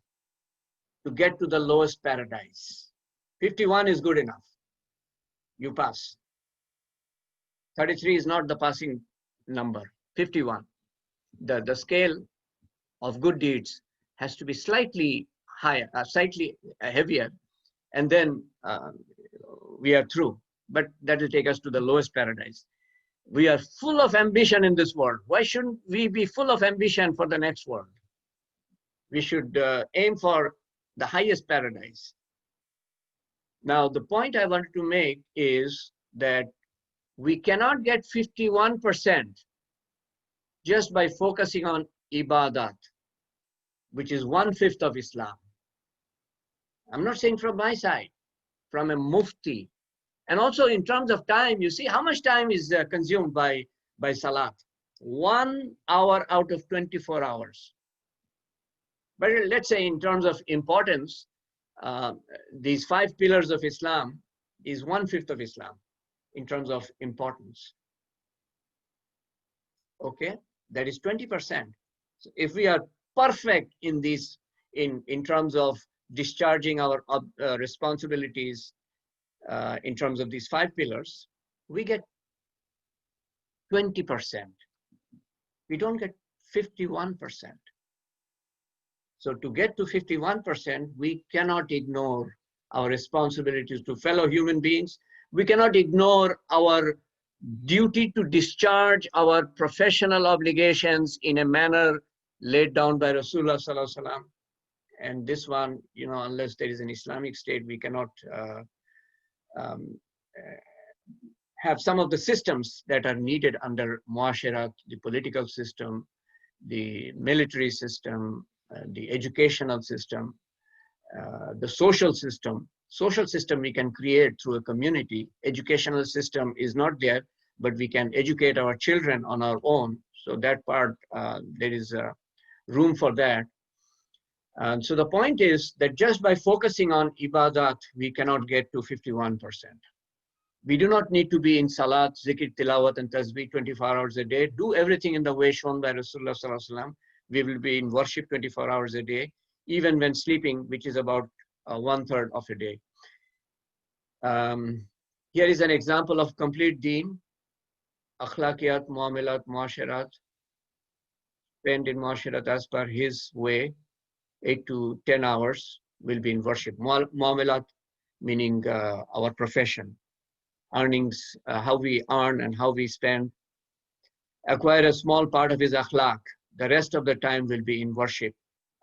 to get to the lowest paradise. 51 is good enough. You pass. 33 is not the passing number. 51. The scale of good deeds has to be slightly higher, slightly heavier, and then we are through. But that will take us to the lowest paradise. We are full of ambition in this world. Why shouldn't we be full of ambition for the next world? We should aim for the highest paradise. Now, the point I wanted to make is that we cannot get 51% just by focusing on ibadat, which is 1/5 of Islam. I'm not saying from my side, from a mufti. And also in terms of time, you see how much time is consumed by salat. 1 hour out of 24 hours. But let's say in terms of importance, these 5 pillars of Islam is 1/5 of Islam in terms of importance. Okay, that is 20%. So if we are perfect in these, in terms of discharging our responsibilities, in terms of these 5 pillars, we get 20%. We don't get 51%. So to get to 51%, we cannot ignore our responsibilities to fellow human beings. We cannot ignore our duty to discharge our professional obligations in a manner laid down by Rasulullah Sallallahu Alaihi Wasallam. And this one, unless there is an Islamic state, we cannot have some of the systems that are needed under Muasharat, the political system, the military system, the educational system, the social system. Social system we can create through a community. Educational system is not there, but we can educate our children on our own. So that part, there is room for that. And so the point is that just by focusing on ibadat, we cannot get to 51%. We do not need to be in salat, zikr, tilawat, and tasbih 24 hours a day. Do everything in the way shown by Rasulullah Sallallahu Alaihi Wasallam. We will be in worship 24 hours a day, even when sleeping, which is about 1/3 of a day. Here is an example of complete deen. Akhlaqiyat, muamalat, muasharat. Spend in muasharat as per his way, 8 to 10 hours will be in worship. Muamalat, meaning our profession. Earnings, how we earn and how we spend. Acquire a small part of his akhlaq. The rest of the time will be in worship.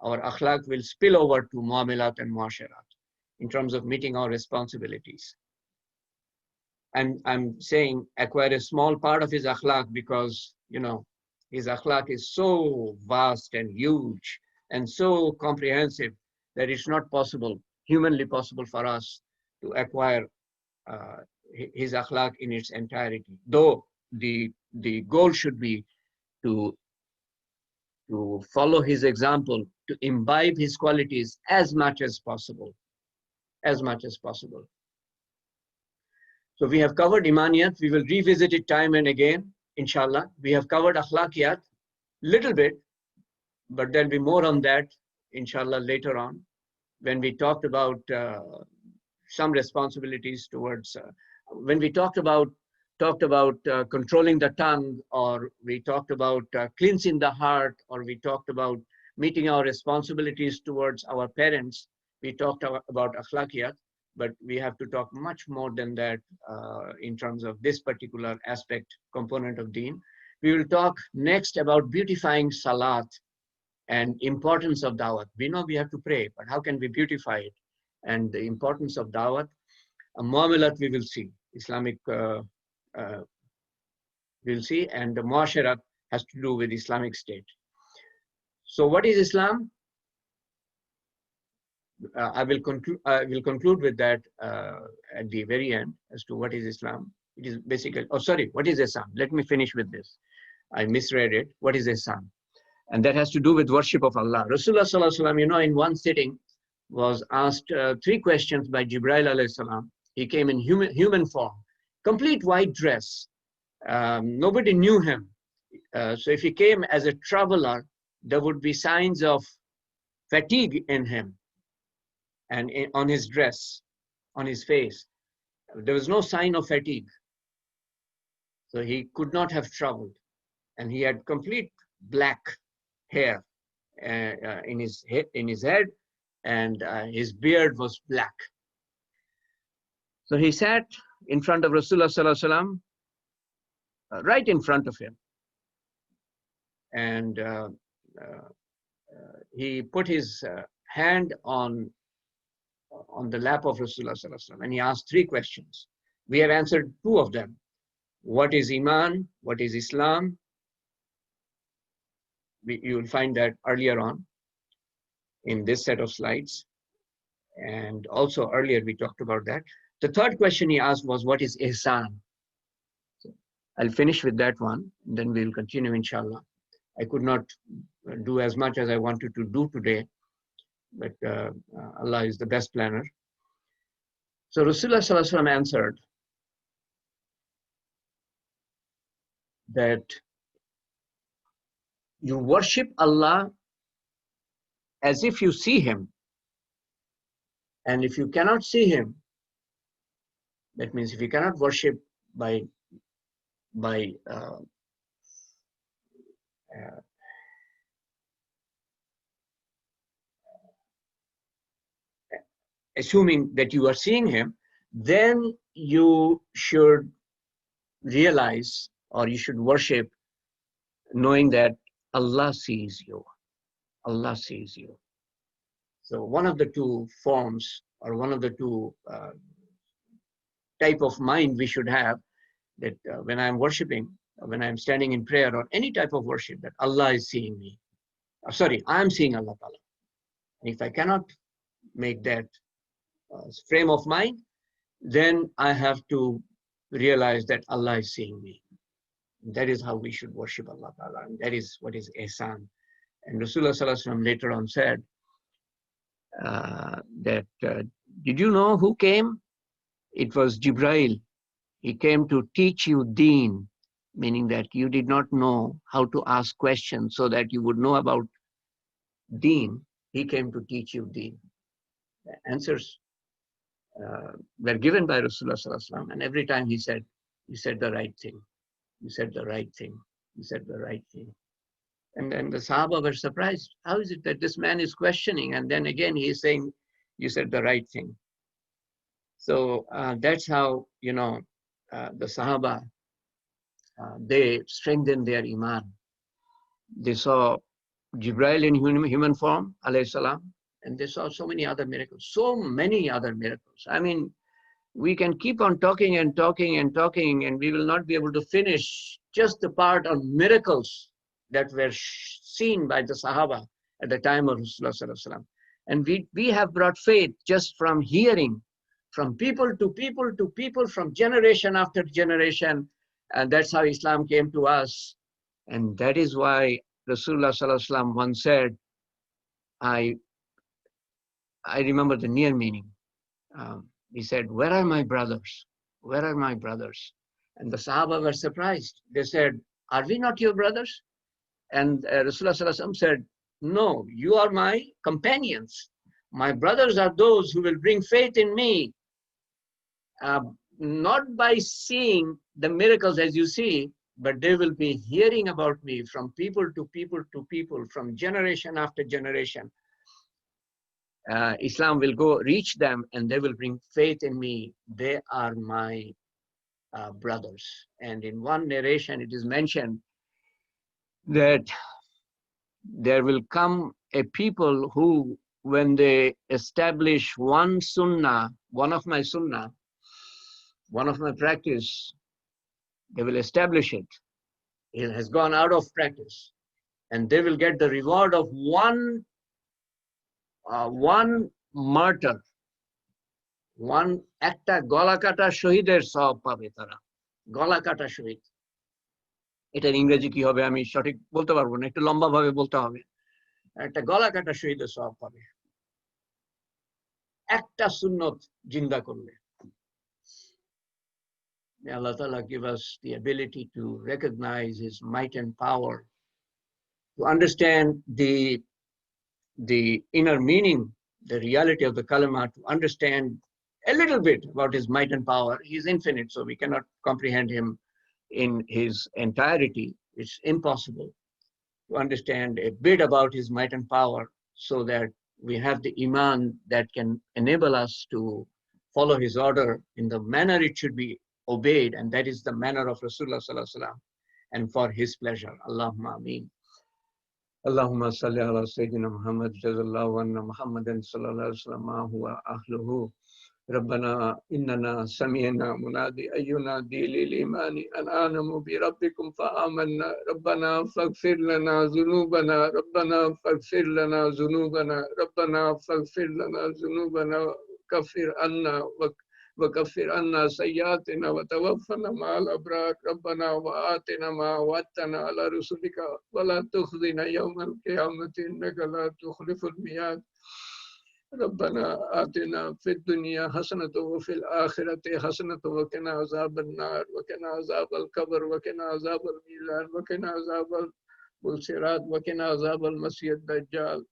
Our akhlaq will spill over to muamalat and muasharat in terms of meeting our responsibilities. And I'm saying acquire a small part of his akhlaq because, you know, his akhlaq is so vast and huge and so comprehensive that it's not possible, humanly possible for us to acquire his akhlaq in its entirety. Though the goal should be to follow his example, to imbibe his qualities as much as possible, as much as possible. So we have covered imaniyat. We will revisit it time and again, inshallah. We have covered akhlaqiyat, little bit, but there'll be more on that, inshallah, later on, when we talked about some responsibilities towards, when we talked about controlling the tongue, or we talked about cleansing the heart, or we talked about meeting our responsibilities towards our parents. We talked about akhlaqiyat, but we have to talk much more than that in terms of this particular aspect, component of deen. We will talk next about beautifying salat and importance of dawat. We know we have to pray, but how can we beautify it? And the importance of dawat. Muamalat we will see, Islamic we'll see, and the muasharat has to do with Islamic State. So what is Islam? I will conclude with that at the very end as to what is Islam. It is basically, oh sorry, what is Ihsan? Let me finish with this. I misread it. What is Ihsan? And that has to do with worship of Allah. Rasulullah Sallallahu Alaihi Wasallam, you know, in one sitting was asked 3 questions by Jibreel Alayhi Salam. He came in human form, complete white dress. Nobody knew him. So if he came as a traveler, there would be signs of fatigue in him and on his dress, on his face. There was no sign of fatigue. So he could not have traveled. And he had complete black hair in his head, and his beard was black. So he sat in front of Rasulullah Sallallahu Alaihi Wasallam, right in front of him. And he put his hand on the lap of Rasulullah Sallallahu Alaihi Wasallam, and he asked 3 questions. We have answered 2 of them. What is Iman? What is Islam? You will find that earlier on in this set of slides. And also earlier we talked about that. The 3rd question he asked was, what is Ihsan? So I'll finish with that one, and then we'll continue, inshallah. I could not do as much as I wanted to do today, but Allah is the best planner. So Rasulullah Sallallahu Alaihi Wasallam answered that you worship Allah as if you see Him. And if you cannot see Him, that means if you cannot worship by assuming that you are seeing Him, then you should realize, or you should worship knowing that Allah sees you. Allah sees you. So one of the 2 forms, or one of the 2 type of mind we should have, that when I'm worshiping, when I'm standing in prayer or any type of worship, that Allah is seeing me. Sorry, I'm seeing Allah Ta'ala. And if I cannot make that frame of mind, then I have to realize that Allah is seeing me. That is how we should worship Allah Ta'ala. And that is what is Ihsan. And Rasulullah Sallallahu Alaihi Wasallam later on said that, did you know who came? It was Jibreel. He came to teach you deen, meaning that you did not know how to ask questions so that you would know about deen. He came to teach you deen. The answers were given by Rasulullah Sallallahu Alaihi Wasallam, and every time he said the right thing. You said the right thing. You said the right thing. And then the Sahaba were surprised. How is it that this man is questioning? And then again, he is saying, you said the right thing. So that's how, the Sahaba, they strengthened their iman. They saw Jibreel in human form, alayhi salam, and they saw so many other miracles. I mean, we can keep on talking and talking and talking, and we will not be able to finish just the part on miracles that were seen by the Sahaba at the time of Rasulullah Sallallahu Alaihi Wasallam. And we have brought faith just from hearing, from people to people to people, from generation after generation. And that's how Islam came to us. And that is why Rasulullah Sallallahu Alaihi Wasallam once said, I remember the near meaning. He said, where are my brothers? Where are my brothers? And the Sahaba were surprised. They said, are we not your brothers? And Rasulullah Sallallahu Alaihi Wasallam said, no, you are my companions. My brothers are those who will bring faith in me, not by seeing the miracles as you see, but they will be hearing about me from people to people to people, from generation after generation. Islam will reach them, and they will bring faith in me. They are my brothers. And in one narration, it is mentioned that there will come a people who, when they establish one sunnah, one of my practice, they will establish it. It has gone out of practice, and they will get the reward of one martyr, one একটা গলাকাটা শহীদের সওয়াব পাবে তারা। গলাকাটা শহীদ, এটার ইংরেজি কি হবে আমি সঠিক বলতে পারবো না, একটু লম্বা ভাবে বলতে হবে। একটা গলাকাটা শহীদের সওয়াব পাবে একটা সুন্নত জিন্দা করলে। May Allah Ta'ala give us the ability to recognize His might and power, to understand the inner meaning, the reality of the kalima, to understand a little bit about His might and power. He is infinite, so we cannot comprehend Him in His entirety. It's impossible to understand a bit about His might and power, so that we have the iman that can enable us to follow His order in the manner it should be obeyed, and that is the manner of Rasulullah Sallallahu Alaihi Wasallam, and for His pleasure. Allahumma ameen. Allahumma salli ala Sayyidina Muhammad jazallahu anna Muhammadan sallallahu alaihi wasallam ma huwa ahluhu. Rabbana innana sami'na munadi ayyunadi lil imani an amanu bi rabbikum fa amanna. Rabbana faghfir lana dhunubana. Rabbana faghfir lana dhunubana. Rabbana faghfir lana dhunubana. Kaffir anna وكفر عنا سيئاتنا وتوفنا مع الأبرار. ربنا وآتنا ما وعدتنا على رسلك ولا تخزنا يوم القيامة إنك لا تخلف الميعاد. ربنا آتنا في الدنيا حسنة وفي الآخرة حسنة وقنا عذاب النار وقنا عذاب القبر وقنا عذاب الميزان وقنا عذاب الصراط وقنا عذاب المسيح الدجال.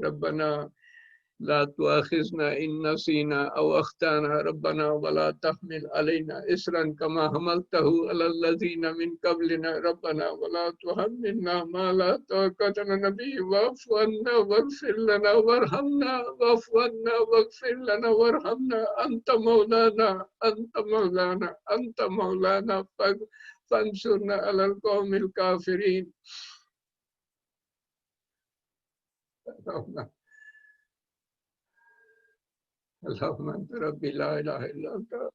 ربنا لا تؤاخذنا إن نسينا أو أخطأنا. ربنا ولا تحمل علينا إصرا كما حملته على الذين من قبلنا. ربنا ولا تحملنا ما لا طاقة لنا به واعف عنا واغفر لنا وارحمنا. واعف عنا واغفر لنا وارحمنا. أنت مولانا أنت مولانا أنت مولانا فانصرنا على القوم الكافرين. اللهم أنت ربي لا إله إلا أنت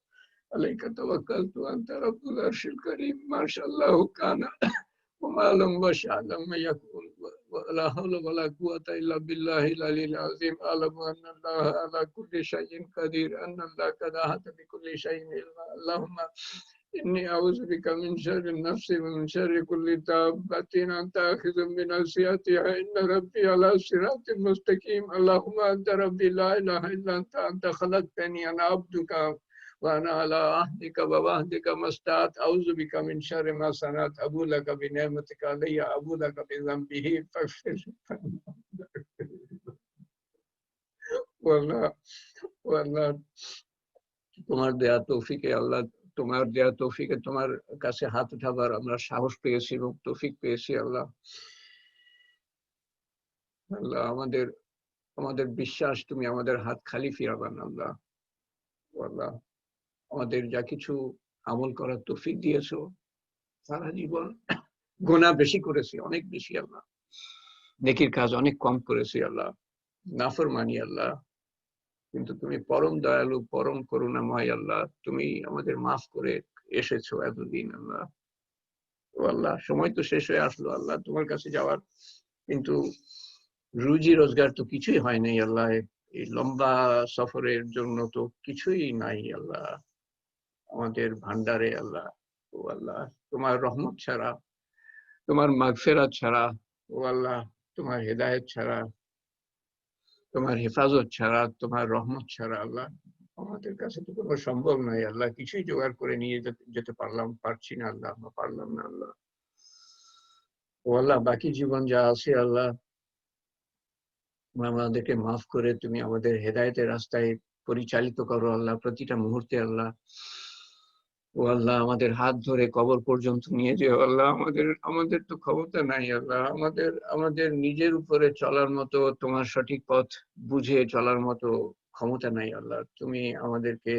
عليك توكلت وأنت رب العرش الكريم. ما شاء الله كان وما لم يشأ لم يكن ولا حول ولا قوة إلا بالله العلي العظيم. أعلم أن الله على كل شيء قدير أن الله قد أحاط بكل شيء علما. اللهم إني أعوذ بك من شر النفس ومن شر كل دابة أنت آخذ بناصيتها إن ربي على صراط مستقيم. اللهم أنت ربي لا إله إلا أنت خلقتني أنا عبدك وأنا على عهدك ووعدك ما استطعت أعوذ بك من شر ما صنعت أبو لك بنعمتك علي أبو لك بذنبه فاغفر لي والله والله তোমার দেয়া তৌফিকে আল্লাহ, তোমার দেয়া তৌফিকে তোমার কাছে হাত উঠাবার আমরা সাহস পেয়েছি এবং তৌফিক পেয়েছি আল্লাহ। আল্লাহ আমাদের আমাদের বিশ্বাস তুমি আমাদের হাত খালি ফিরাবা না আল্লাহ। আল্লাহ আমাদের যা কিছু আমল করার তৌফিক দিয়েছো, সারা জীবন গুনাহ বেশি করেছি, অনেক বেশি আল্লাহ, নেকির কাজ অনেক কম করেছি আল্লাহ, নাফরমানি আল্লাহ, কিন্তু তুমি পরম দয়ালু পরম করুণাময় আল্লাহ, তুমি আমাদের মাফ করে এসেছো এতদিন আল্লাহ। ও আল্লাহ সময় তো শেষ হয়ে আসলো আল্লাহ তোমার কাছে যাওয়ার, কিন্তু রুজি রোজগার তো কিছুই হয় নাই আল্লাহ, এই লম্বা সফরের জন্য তো কিছুই নাই আল্লাহ আমাদের ভান্ডারে আল্লাহ। ও আল্লাহ তোমার রহমত ছাড়া, তোমার মাগফিরাত ছাড়া, ও আল্লাহ তোমার হেদায়েত ছাড়া, তোমার হেফাজত ছাড়া, তোমার রহমত ছাড়া আল্লাহ আমাদের কাছে তো কোনো সম্ভব নয় আল্লাহ, কিছুই জোগাড় করে নিয়ে যেতে পারছি না আল্লাহ, আমরা পারলাম না আল্লাহ। ও আল্লাহ বাকি জীবন যা আছে আল্লাহ আমাদেরকে মাফ করে তুমি আমাদের হেদায়েতের রাস্তায় পরিচালিত করো আল্লাহ প্রতিটা মুহূর্তে আল্লাহ। ও আল্লাহ আমাদের হাত ধরে কবর পর্যন্ত নিয়ে যেও আল্লাহ, আমাদের আমাদের তো ক্ষমতা নাই আল্লাহ, আমাদের আমাদের নিজের উপরে চলার মতো, তোমার সঠিক পথ বুঝে চলার মতো ক্ষমতা নাই আল্লাহ। তুমি আমাদেরকে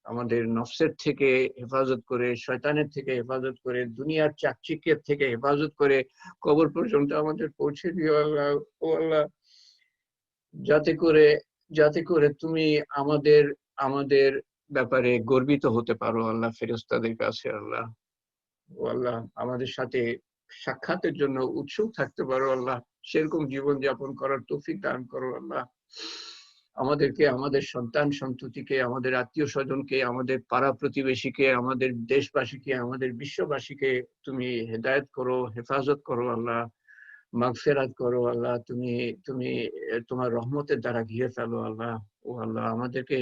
আমাদের নফসের থেকে হেফাজত করে, শয়তানের থেকে হেফাজত করে, দুনিয়ার চাকচিক্যের থেকে হেফাজত করে কবর পর্যন্ত আমাদের পৌঁছে দিও আল্লাহ। ও আল্লাহ যাতে করে তুমি আমাদের আমাদের ব্যাপারে গর্বিত হতে পারো আল্লাহ ফেরেশতাদের কাছে আল্লাহ। ও আল্লাহ আমাদের সাথে সাক্ষাতের জন্য উৎসুক থাকতে পারো আল্লাহ, সেরকম জীবন যাপন করার তৌফিক দান করো আল্লাহ। আমাদেরকে, আমাদের সন্তান সন্ততিকে, আমাদের আত্মীয় স্বজনকে, আমাদের পাড়া প্রতিবেশীকে, আমাদের দেশবাসীকে, আমাদের বিশ্ববাসীকে তুমি হেদায়েত করো, হেফাজত করো আল্লাহ, মাগফিরাত করো আল্লাহ, তুমি তুমি তোমার রহমতের দ্বারা ঘিরে ফেলো আল্লাহ। ও আল্লাহ আমাদেরকে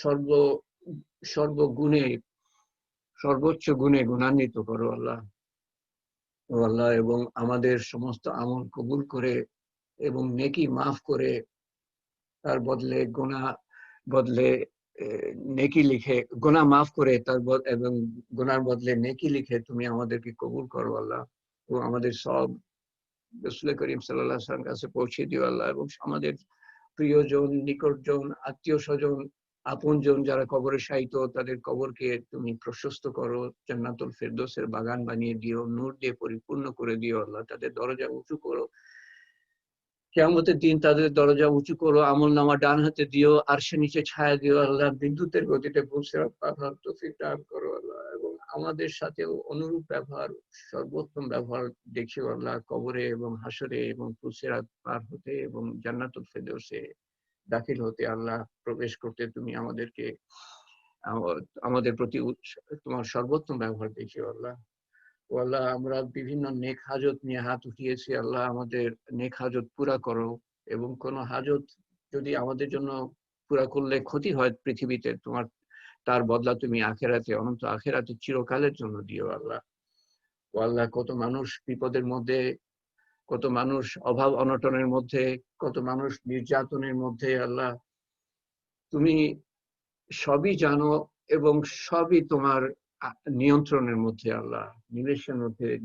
সর্ব সর্বগুণে সর্বোচ্চ গুণে গুণান্বিত করো আল্লাহ। ও আল্লাহ এবং আমাদের সমস্ত আমল কবুল করে এবং নেকি মাফ করে তার বদলে বদলে নেকি লিখে, গুনাহ মাফ করে এবং গুনার বদলে নেকি লিখে তুমি আমাদেরকে কবুল করো আল্লাহ। এবং আমাদের সব রাসূল করিম সাল্লাল্লাহু আলাইহি ওয়াসাল্লামের কাছে পৌঁছে দিও আল্লাহ, এবং আমাদের প্রিয়জন, নিকটজন, আত্মীয় স্বজন, আপনজন যারা কবরে শায়িত তাদের কবরকে তুমি প্রশস্ত করো, জান্নাতুল ফেরদৌসের বাগান বানিয়ে দিও, নূর দিয়ে পরিপূর্ণ করে দিও আল্লাহ, তাদের দরজা উঁচু করো, কিয়ামতের দিন তাদের দরজা উঁচু করো, আমলনামা ডান হাতে দিও, আরশের নিচে ছায়া দিও আল্লাহ, বিদ্যুতের গতিতে পুলসিরাত পার হওয়ার তৌফিক দান করো আল্লাহ, এবং আমাদের সাথেও অনুরূপ ব্যবহার, সর্বোত্তম ব্যবহার দেখিও আল্লাহ কবরে এবং হাসরে এবং পুলসিরাত পার হতে এবং জান্নাতুল ফেরদৌসে দাখিল হতে আল্লাহ, প্রবেশ করতে তুমি আমাদেরকে আমাদের প্রতি তোমার সর্বোত্তম ব্যবহার দেখিও আল্লাহ। ও আল্লাহ আমরা বিভিন্ন নেক হাজত নিয়ে হাত উঠিয়েছি আল্লাহ, আমাদের নেক হাজত পুরা করো, এবং কোন হাজত যদি আমাদের জন্য পুরা করলে ক্ষতি হয় পৃথিবীতে, তোমার তার বদলা তুমি আখেরাতে, অনন্ত আখেরাতে চিরকালের জন্য দিও আল্লাহ। ও আল্লাহ কত মানুষ বিপদের মধ্যে, কত মানুষ অভাব অনটনের মধ্যে, কত মানুষ নির্যাতনের মধ্যে আল্লাহ, তুমি সবই জানো এবং সবই তোমার নিয়ন্ত্রণের মধ্যে আল্লাহ,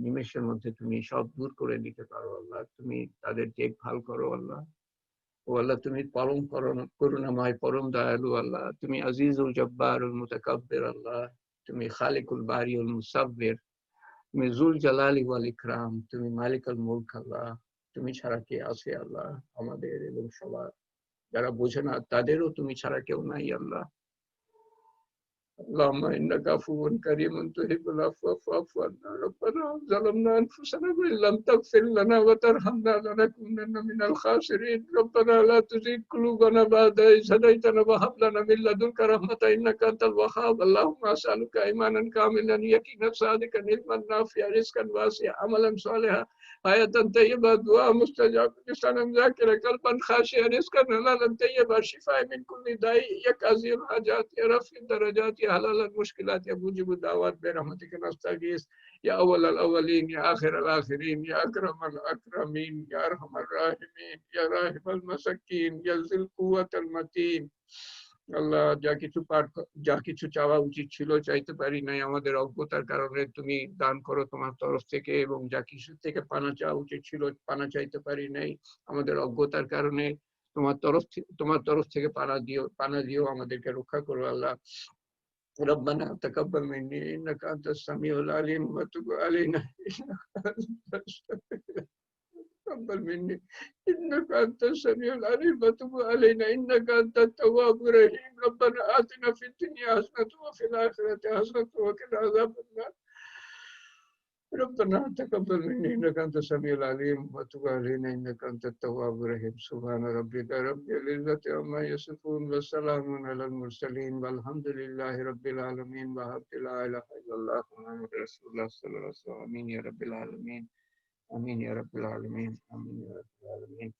নিমেষের মধ্যে তুমি সব দূর করে দিতে পারো আল্লাহ, তুমি তাদের দেখভাল করো আল্লাহ। ও আল্লাহ তুমি পরম করুণাময় পরম দয়ালু আল্লাহ, তুমি আজিজুল জব্বারুল মুতাকাব্বির আল্লাহ, তুমি খালিকুল বারিউল মুসাব্বির, তুমি জুল জালালি ওয়াল ইকরাম, তুমি মালিকুল মুলক আল্লাহ। তুমি ছাড়া কে আছে আল্লাহ আমাদের এবং সবার, যারা বোঝে না তাদেরও তুমি ছাড়া কেউ নাই আল্লাহ। اللهم انك عفو كريم تحب العفو فاعف عنا ربنا ظلمنا انفسنا وان لم تغفر لنا وترحمنا لنكونن من الخاسرين ربنا لا تزغ قلوبنا بعد إذ هديتنا وهب لنا من لدنك رحمة انك انت الوهاب اللهم اسالك ايمانا كاملا يقينا صادقا علما نافعا رزقا واسعا عملا صالحا حياة طيبة دعاء مستجاب لسانا ذاكرا قلبا خاشعا رزقا حلالا طيبا شفاء من كل داء يا قاضي الحاجات يا رفيع الدرجات हलाल मुश्किलात या मुजीब दावत बिरहमतिक नस्तगीस या अव्वल अव्वलीन या आखिर आखिरीन या अकरम अकरमीन या अरहमर राहिमीन या राहिमल मसकीन या जिल कुव्वतल मतीन। আল্লাহ, যা কিছু চাওয়া উচিত ছিল চাইতে পারি নাই, আমাদের অজ্ঞতার কারণে তুমি দান করো তোমার তরফ থেকে, এবং যা কিছু থেকে পানা চাওয়া উচিত ছিল পানা চাইতে পারি নাই, আমাদের অজ্ঞতার কারণে তোমার তরফ থেকে পানা দিও, আমাদেরকে রক্ষা করো আল্লাহ। ربنا تقبل مني انك انت السميع العليم وتب علينا تقبل مني إنك أنت السميع العليم وتب علينا إنك أنت التواب الرحيم ربنا آتنا في الدنيا حسنة وفي الآخرة حسنة وقنا عذاب النار ربنا تقبل مني إنك أنت السميع العليم وتب علينا إنك أنت التواب الرحيم سبحان ربك رب العزة عما يصفون وسلام على المرسلين والحمد لله رب العالمين وحق لا إله إلا الله محمد رسول الله صلى الله عليه وسلم آمين يا رب العالمين آمين يا رب العالمين آمين يا رب العالمين